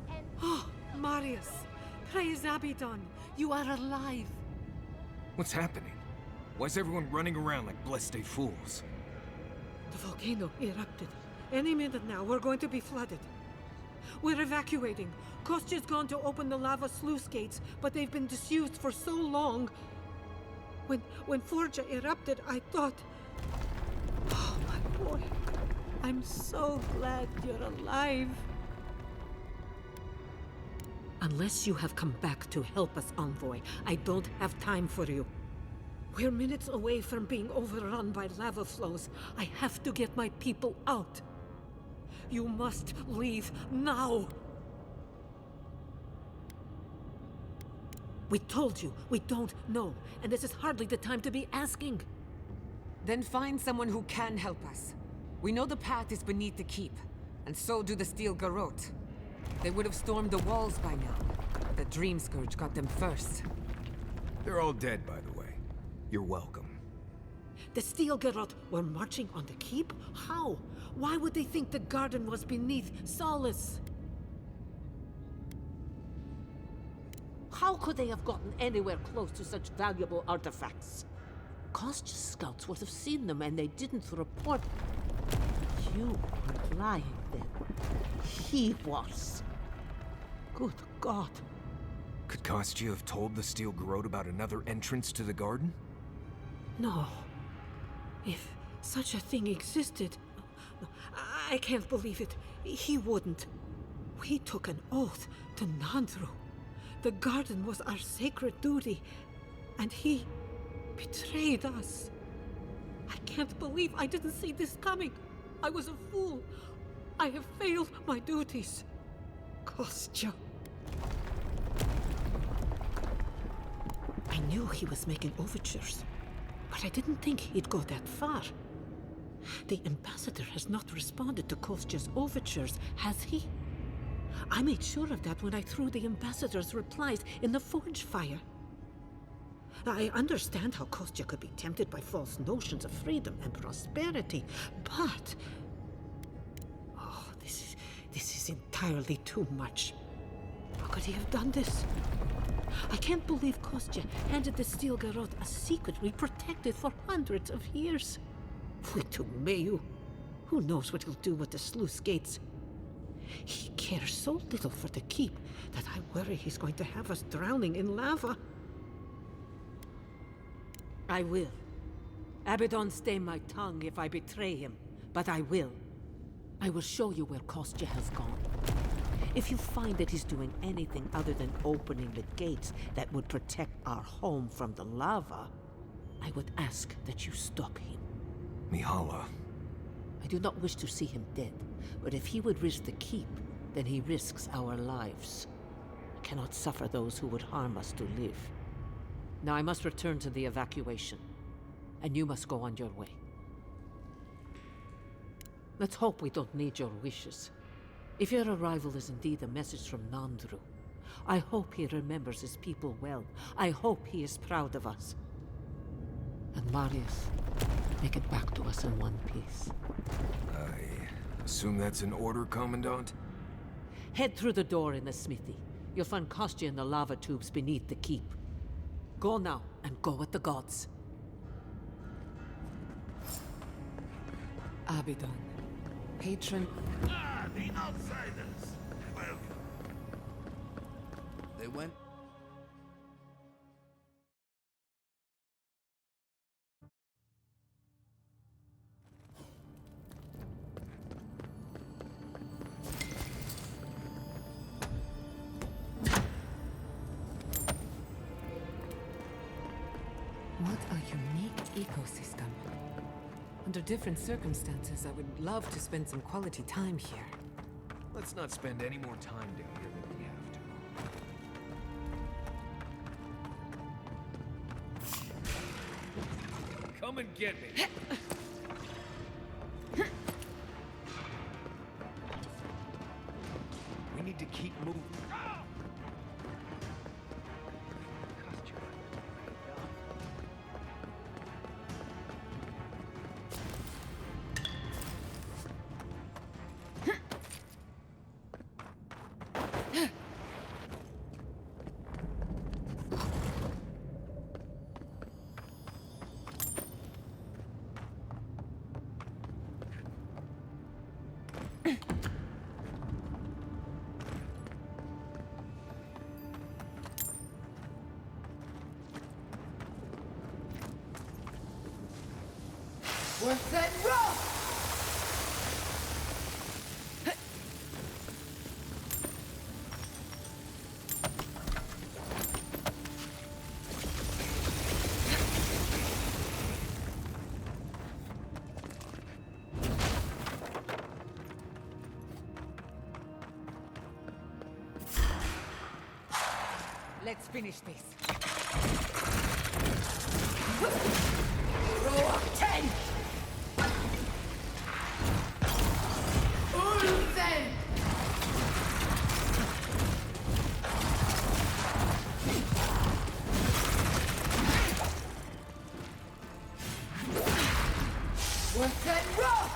and... Oh, Marius! Praise Abaddon! You are alive! What's happening? Why's everyone running around like blessed fools? The volcano erupted. Any minute now, we're going to be flooded. We're evacuating. Kostya's gone to open the lava sluice gates, but they've been disused for so long. When Forja erupted, I thought... Oh, my boy. I'm so glad you're alive. Unless you have come back to help us, Envoy, I don't have time for you. We're minutes away from being overrun by lava flows. I have to get my people out. You must leave now. We told you, we don't know, and this is hardly the time to be asking. Then find someone who can help us. We know the path is beneath the keep, and so do the steel garrote. They would have stormed the walls by now. The Dream Scourge got them first. They're all dead, by the way. You're welcome. The steel garrote were marching on the keep? How? Why would they think the garden was beneath Solace? How could they have gotten anywhere close to such valuable artifacts? Kostya's scouts would have seen them and they didn't report. You were lying then. He was. Good God. Could Kostya have told the steel garrote about another entrance to the garden? No. If such a thing existed, I can't believe it. He wouldn't. We took an oath to Nandru. The garden was our sacred duty, and he betrayed us. I can't believe I didn't see this coming. I was a fool. I have failed my duties. Kostya. I knew he was making overtures, but I didn't think he'd go that far. The ambassador has not responded to Kostya's overtures, has he? I made sure of that when I threw the ambassador's replies in the forge fire. I understand how Kostya could be tempted by false notions of freedom and prosperity, but... Oh, this is entirely too much. How could he have done this? I can't believe Kostya handed the Steel Garrote a secret we protected for hundreds of years. Muito Mayu. Who knows what he'll do with the sluice gates? He cares so little for the keep that I worry he's going to have us drowning in lava. I will. Abaddon stay my tongue if I betray him, but I will. I will show you where Kostya has gone. If you find that he's doing anything other than opening the gates that would protect our home from the lava, I would ask that you stop him. Mihala. I do not wish to see him dead, but if he would risk the keep, then he risks our lives. I cannot suffer those who would harm us to live. Now I must return to the evacuation, and you must go on your way. Let's hope we don't need your wishes. If your arrival is indeed a message from Nandru, I hope he remembers his people well. I hope he is proud of us. And Marius, make it back to us in one piece. I assume that's an order, Commandant? Head through the door in the smithy. You'll find Kostya in the lava tubes beneath the keep. Go now, and go with the gods. Abaddon, patron... Ah, the outsiders! Welcome. They went... What a unique ecosystem. Under different circumstances, I would love to spend some quality time here. Let's not spend any more time down here than we have to. Come and get me! We need to keep moving. Worth it, roll! Let's finish this. Roll up 10! Ulven! Worth it, roll!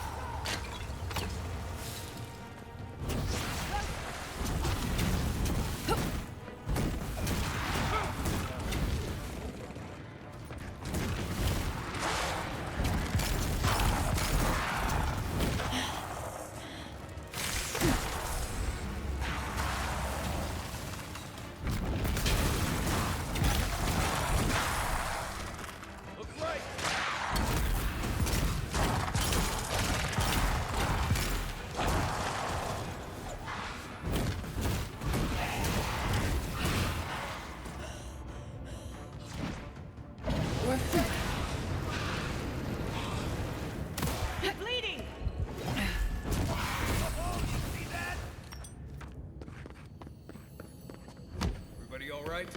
right?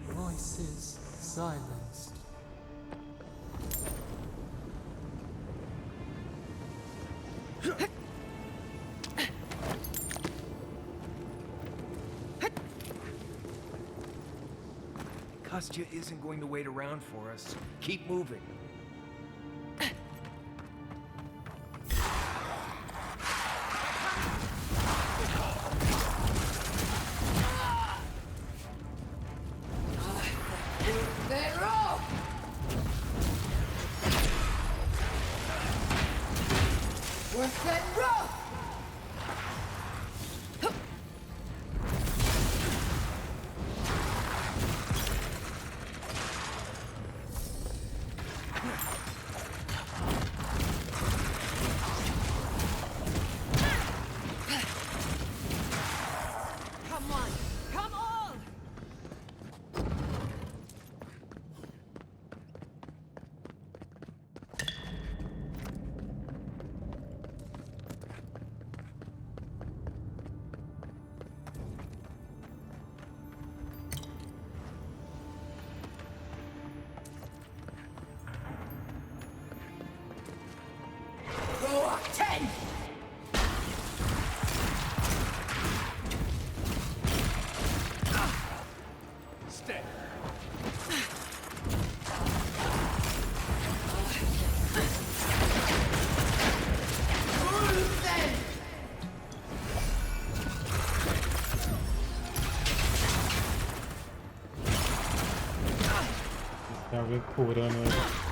Voices silenced. Kostya isn't going to wait around for us. Keep moving. Tem alguém curando ele.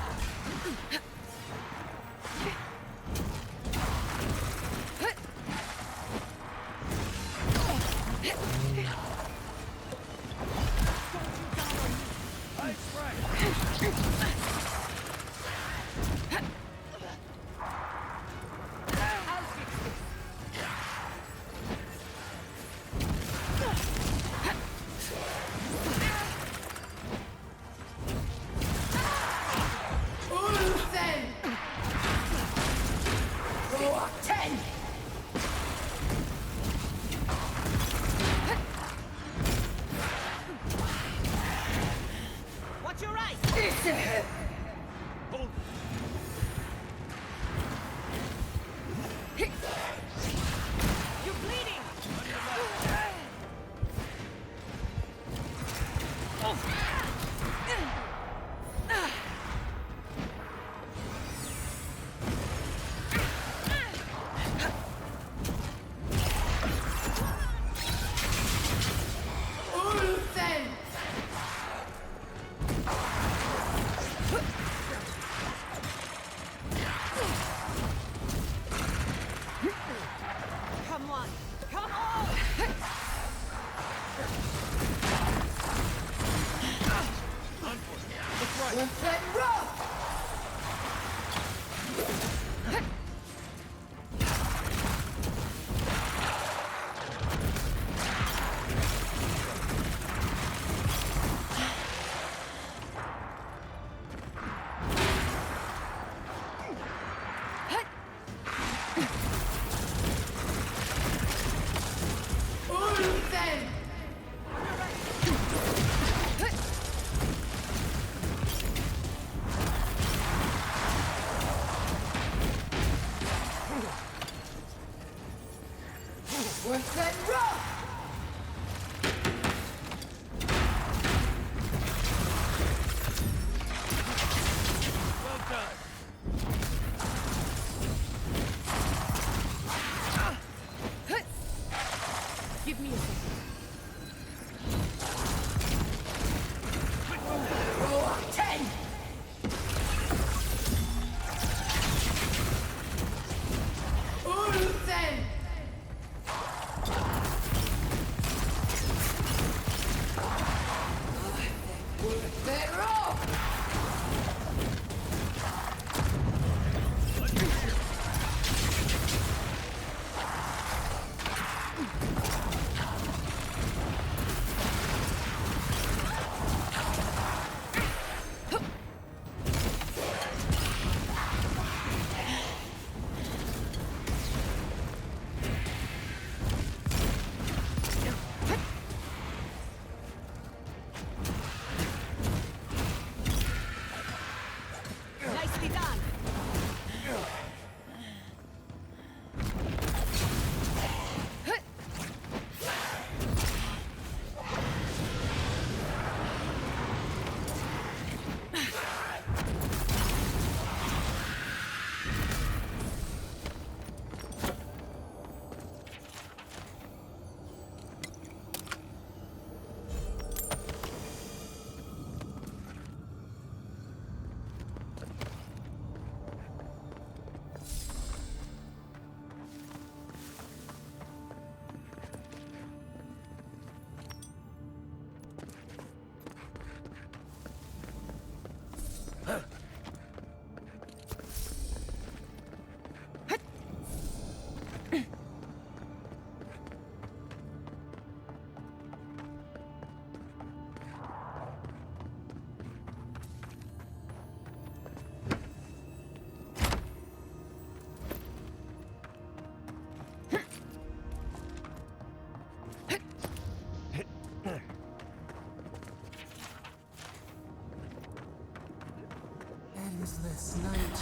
ceaseless night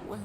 when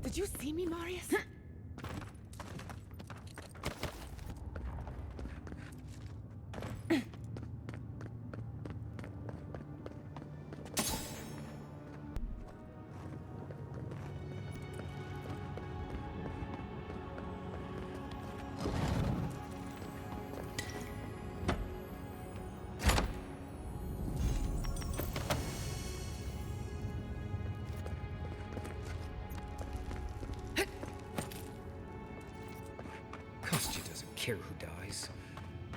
Did you see me, Marius? Kostya doesn't care who dies.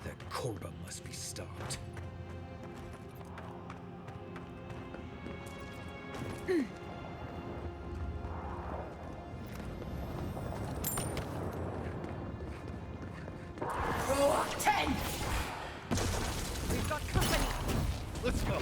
That Korba must be stopped. We've got company. Let's go.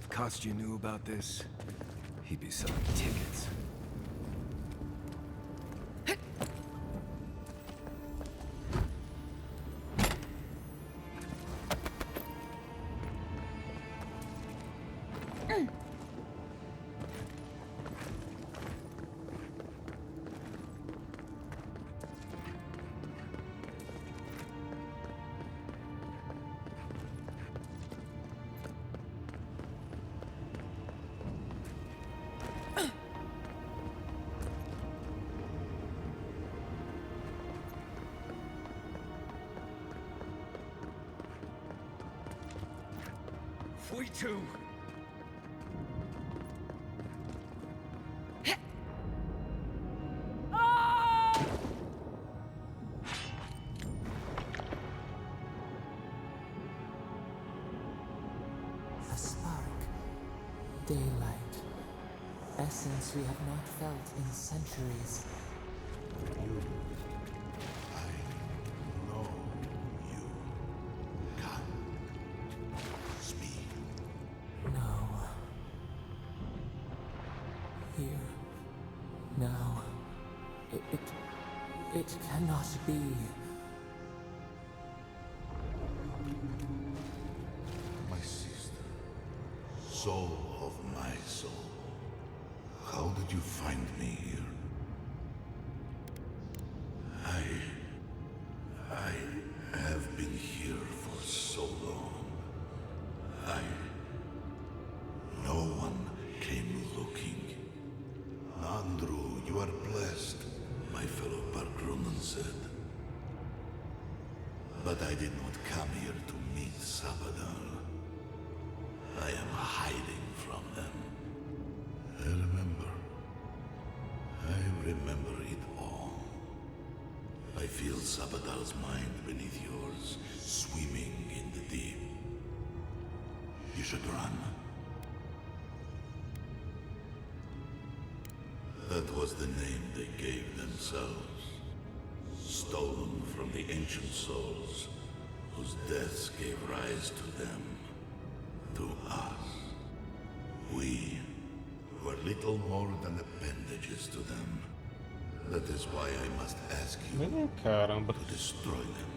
Kostya knew about this, he'd be selling tickets. We too. a spark, daylight, essence we have not felt in centuries. No. Here. Now. It cannot be. My sister, soul of my soul, how did you find me here? I have been here for so long. No one came looking. Andrew, you are blessed, my fellow said. But I did not come here to meet Sabadal. I am hiding from them. I remember it all. I feel Sabadal's mind beneath yours, swimming in the deep. You should run. That was the name they gave themselves. Stolen from the ancient souls, whose deaths gave rise to them, to us. We were little more than appendages to them. That is why I must ask you to destroy them.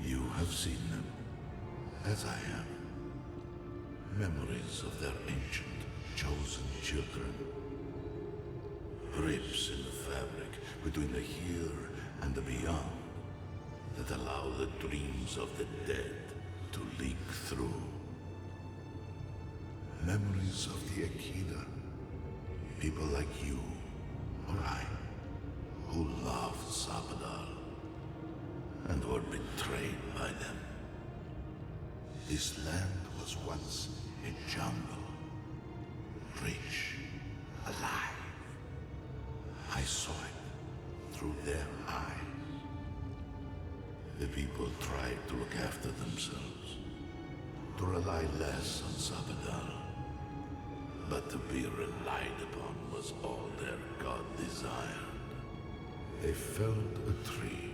You have seen them, as I have. Memories of their ancient, chosen children. Rips in the fabric between the here and the beyond that allow the dreams of the dead to leak through. Memories of the Akida. People like you, or I, who loved Sabadal and were betrayed by them. This land was once a jungle, rich, alive. I saw it through their eyes. The people tried to look after themselves, to rely less on Sabadal. But to be relied upon was all their god desired. They felled a tree,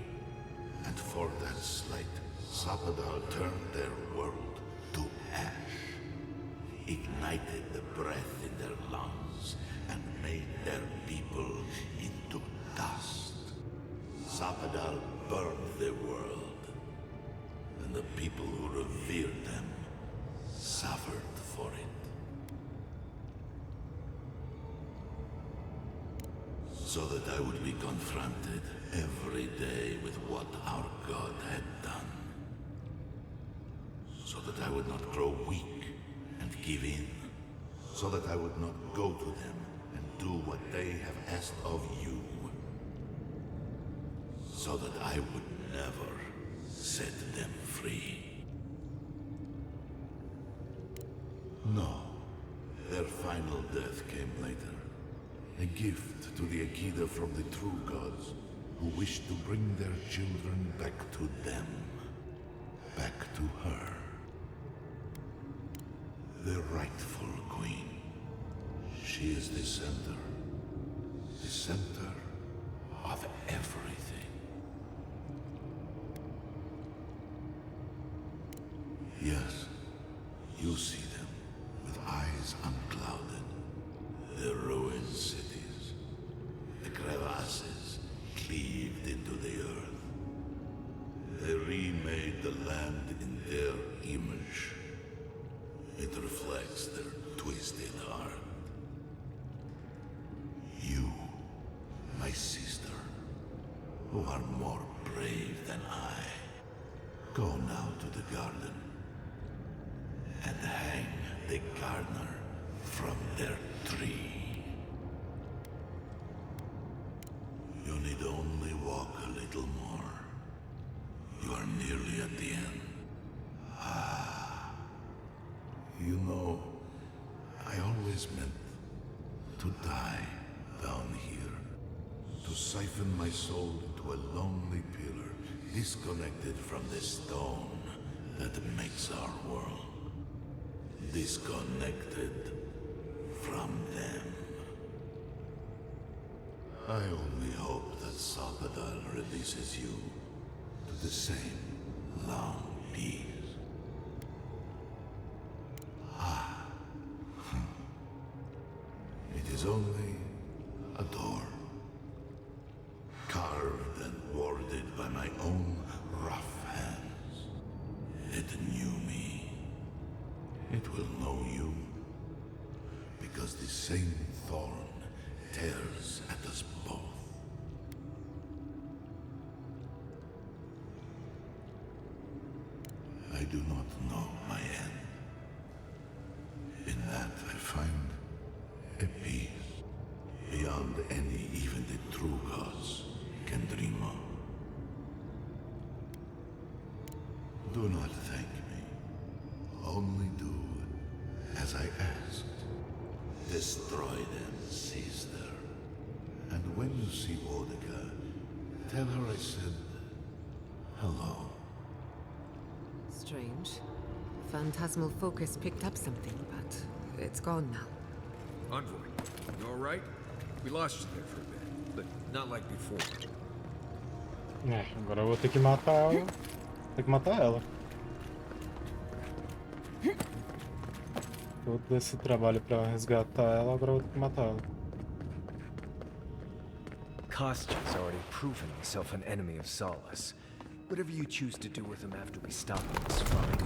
and for that slight, Sabadal turned their world to ash, ignited the breath in their lungs, and made their people into dust. Sabadal burned the world, and the people who revered them suffered for it. So that I would be confronted every day with what our God had done. So that I would not grow weak and give in. So that I would not go to them and do what they have asked of you. So that I would never set them free. No, their final death came later. A gift to the Akida from the true gods, who wished to bring their children back to them. Back to her. The rightful queen. She is the center of everything. Yes, you see them with eyes unclouded. The ruined cities, the crevasses cleaved into the earth. They remade the land in their image. It reflects their twisted heart. You, my sister, who are more brave than I, go now to the garden and hang the gardener from their tree. You need only walk a little more. You are nearly at the end. You know, I always meant to die down here. To siphon my soul into a lonely pillar, disconnected from the stone that makes our world. Disconnected from them. I only hope that Sabadal releases you to the same long peace. It is only a door, carved and warded by my own rough hands. It knew me. It will know you, because the same thorn tears at us both. I do not know my end. In that I find a Do not thank me. Only do as I asked. Destroy them, sister. And when you see Boudica, tell her I said hello. Strange. Phantasmal focus picked up something, but it's gone now. Envoy, you alright? We lost you there for a bit, but not like before. É, agora eu vou ter que matar ela. Tem que matar ela. Todo esse trabalho pra resgatar ela, agora eu vou ter que matar ela. Kostya's already proven himself an enemy of Solace. Whatever you choose to do with him after we stop him is fine.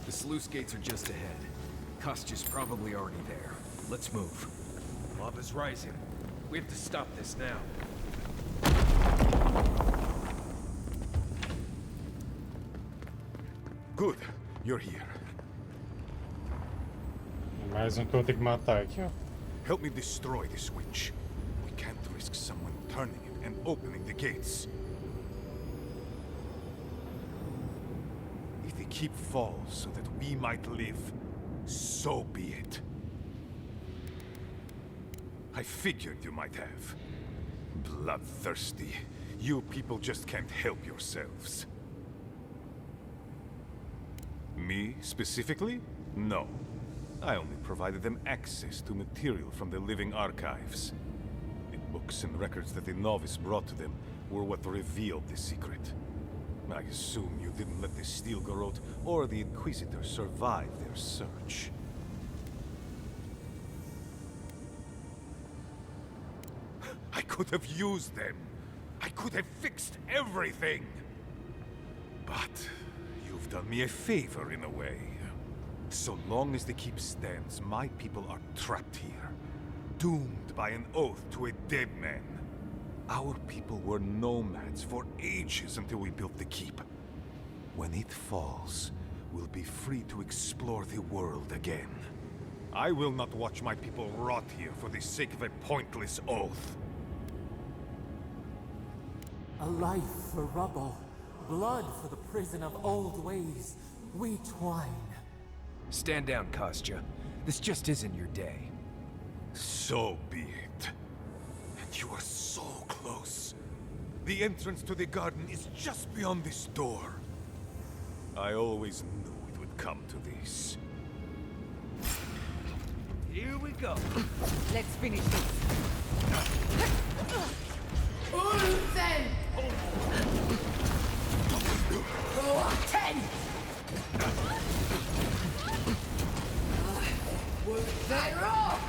The sluice gates are just ahead. Kostya's probably already there. Let's move. Lava's rising. We have to stop this now. Good, you're here. Mais um que eu vou ter que matar aqui, ó. Help me destroy this witch. We can't risk someone turning it and opening the gates. If the keep falls so that we might live, so be it. I figured you might have. Bloodthirsty. You people just can't help yourselves. Me, specifically? No. I only provided them access to material from the living archives. The books and records that the novice brought to them were what revealed the secret. I assume you didn't let the Steel Garrote or the Inquisitor survive their search. I could have used them. I could have fixed everything. But you've done me a favor in a way. So long as the keep stands, my people are trapped here, doomed by an oath to a dead man. Our people were nomads for ages until we built the keep. When it falls, we'll be free to explore the world again. I will not watch my people rot here for the sake of a pointless oath. A life for rubble, blood for the prison of old ways. We twine. Stand down, Kostya. This just isn't your day. So be it. And you are so close. The entrance to the garden is just beyond this door. I always knew it would come to this. Here we go. Let's finish this. Ulsen! Ten! They're off!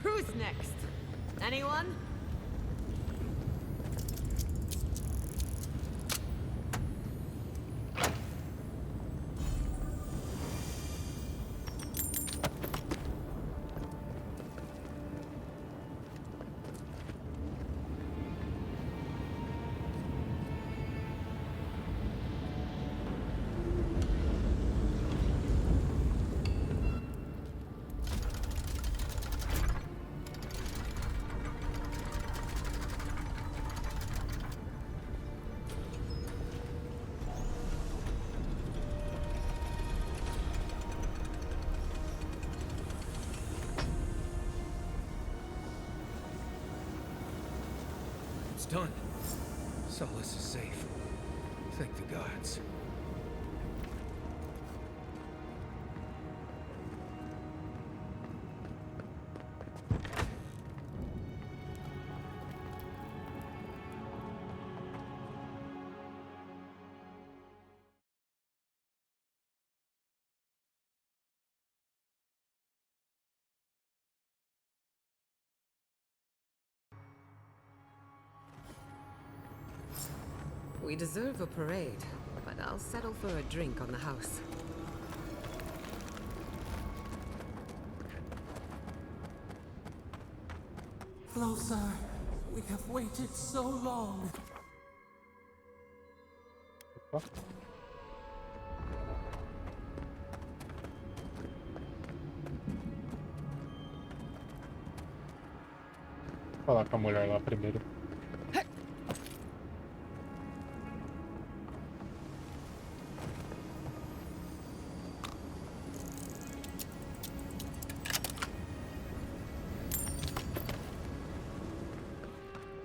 Who's next? Anyone? It's done. Solace is safe. Thank the gods. We deserve a parade, but I'll settle for a drink on the house. Closer. We have waited so long. Falar com a mulher lá primeiro.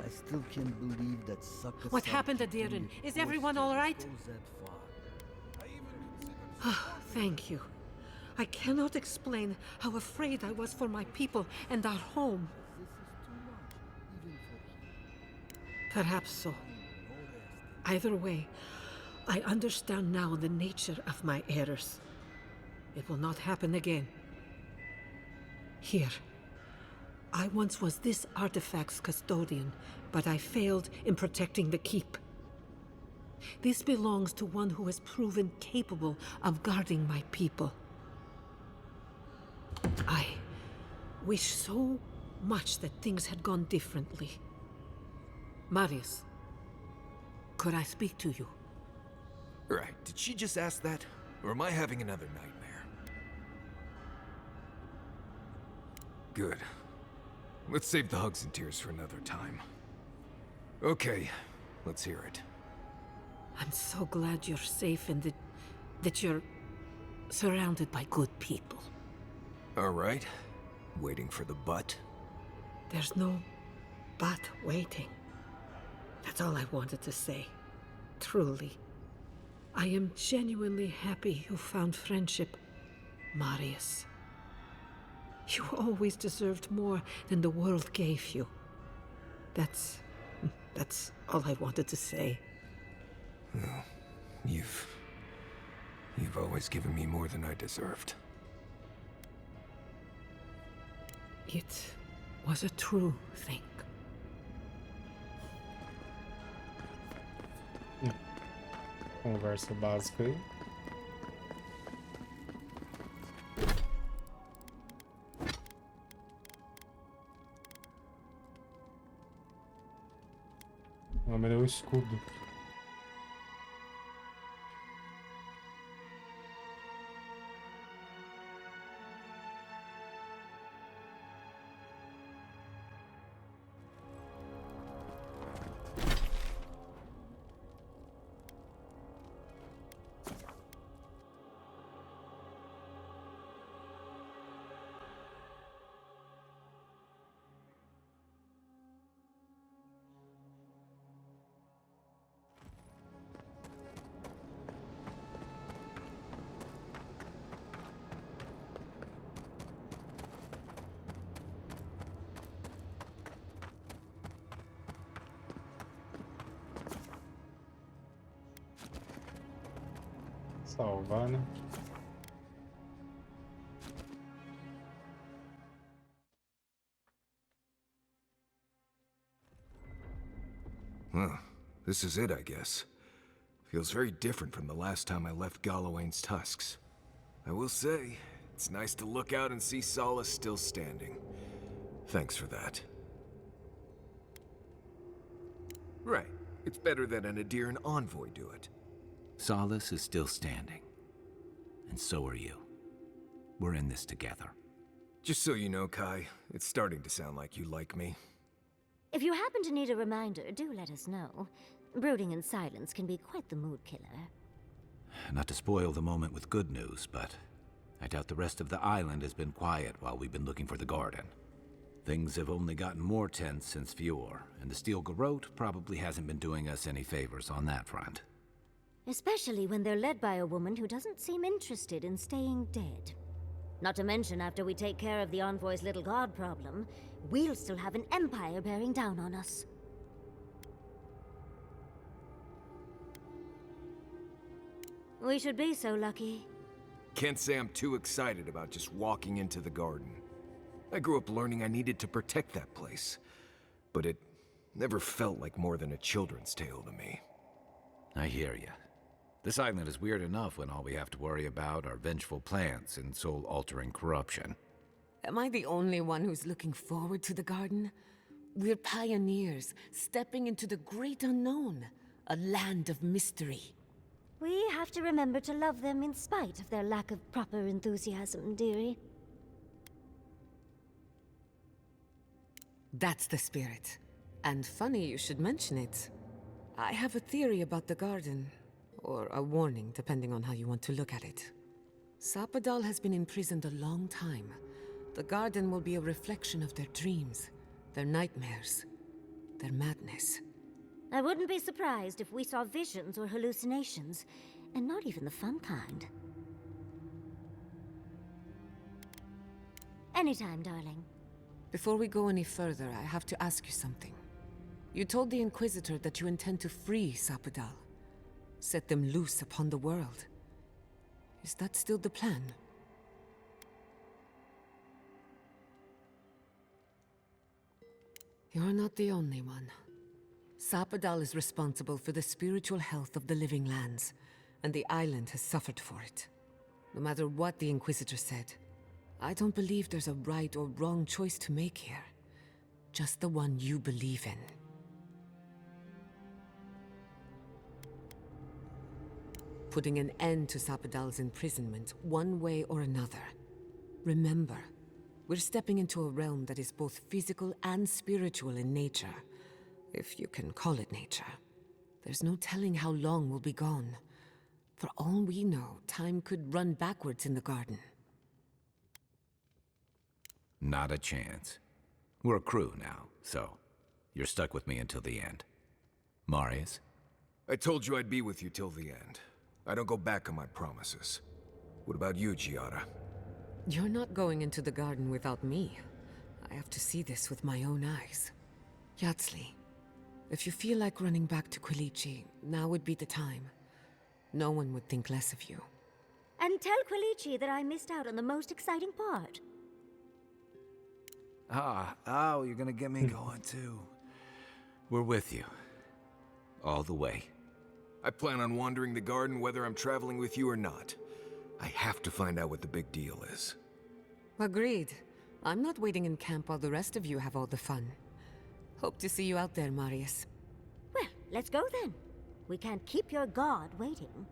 I still can't believe that sucker. What happened, Adirin? Is everyone all right? Thank you. I cannot explain how afraid I was for my people and our home. Perhaps so. Either way, I understand now the nature of my errors. It will not happen again. Here. I once was this artifact's custodian, but I failed in protecting the keep. This belongs to one who has proven capable of guarding my people. I wish so much that things had gone differently. Marius, could I speak to you? Right, did she just ask that? Or am I having another nightmare? Good. Let's save the hugs and tears for another time. Okay, let's hear it. I'm so glad you're safe and that you're surrounded by good people. All right. Waiting for the but? There's no but waiting. That's all I wanted to say. Truly. I am genuinely happy you found friendship, Marius. You always deserved more than the world gave you. That's all I wanted to say. Oh, you've always given me more than I deserved. It was a true thing. Conversa básica aí. O nome é o escudo. Salvar, né? Well, this is it, I guess. Feels very different from the last time I left Galawain's tusks. I will say, it's nice to look out and see Solace still standing. Thanks for that. Right. It's better than an Adiran envoy do it. Solace is still standing. And so are you. We're in this together. Just so you know, Kai, it's starting to sound like you like me. If you happen to need a reminder, do let us know. Brooding in silence can be quite the mood killer. Not to spoil the moment with good news, but I doubt the rest of the island has been quiet while we've been looking for the garden. Things have only gotten more tense since Fior, and the Steel Garrote probably hasn't been doing us any favors on that front. Especially when they're led by a woman who doesn't seem interested in staying dead. Not to mention, after we take care of the Envoy's little god problem, we'll still have an empire bearing down on us. We should be so lucky. Can't say I'm too excited about just walking into the garden. I grew up learning I needed to protect that place, but it never felt like more than a children's tale to me. I hear you. This island is weird enough when all we have to worry about are vengeful plants and soul-altering corruption. Am I the only one who's looking forward to the garden? We're pioneers, stepping into the great unknown, a land of mystery. We have to remember to love them in spite of their lack of proper enthusiasm, dearie. That's the spirit. And funny you should mention it. I have a theory about the garden. Or a warning, depending on how you want to look at it. Sapadal has been imprisoned a long time. The garden will be a reflection of their dreams, their nightmares, their madness. I wouldn't be surprised if we saw visions or hallucinations, and not even the fun kind. Anytime, darling. Before we go any further, I have to ask you something. You told the Inquisitor that you intend to free Sapadal. Set them loose upon the world. Is that still the plan? You're not the only one. Sapadal is responsible for the spiritual health of the living lands, and the island has suffered for it. No matter what the Inquisitor said, I don't believe there's a right or wrong choice to make here. Just the one you believe in. Putting an end to Sapadal's imprisonment, one way or another. Remember, we're stepping into a realm that is both physical and spiritual in nature. If you can call it nature. There's no telling how long we'll be gone. For all we know, time could run backwards in the garden. Not a chance. We're a crew now, so you're stuck with me until the end. Marius? I told you I'd be with you till the end. I don't go back on my promises. What about you, Giada? You're not going into the garden without me. I have to see this with my own eyes. Yatsli, if you feel like running back to Quilici, now would be the time. No one would think less of you. And tell Quilici that I missed out on the most exciting part. You're gonna get me going too. We're with you. All the way. I plan on wandering the garden whether I'm traveling with you or not. I have to find out what the big deal is. Agreed. I'm not waiting in camp while the rest of you have all the fun. Hope to see you out there, Marius. Well, let's go then. We can't keep your god waiting.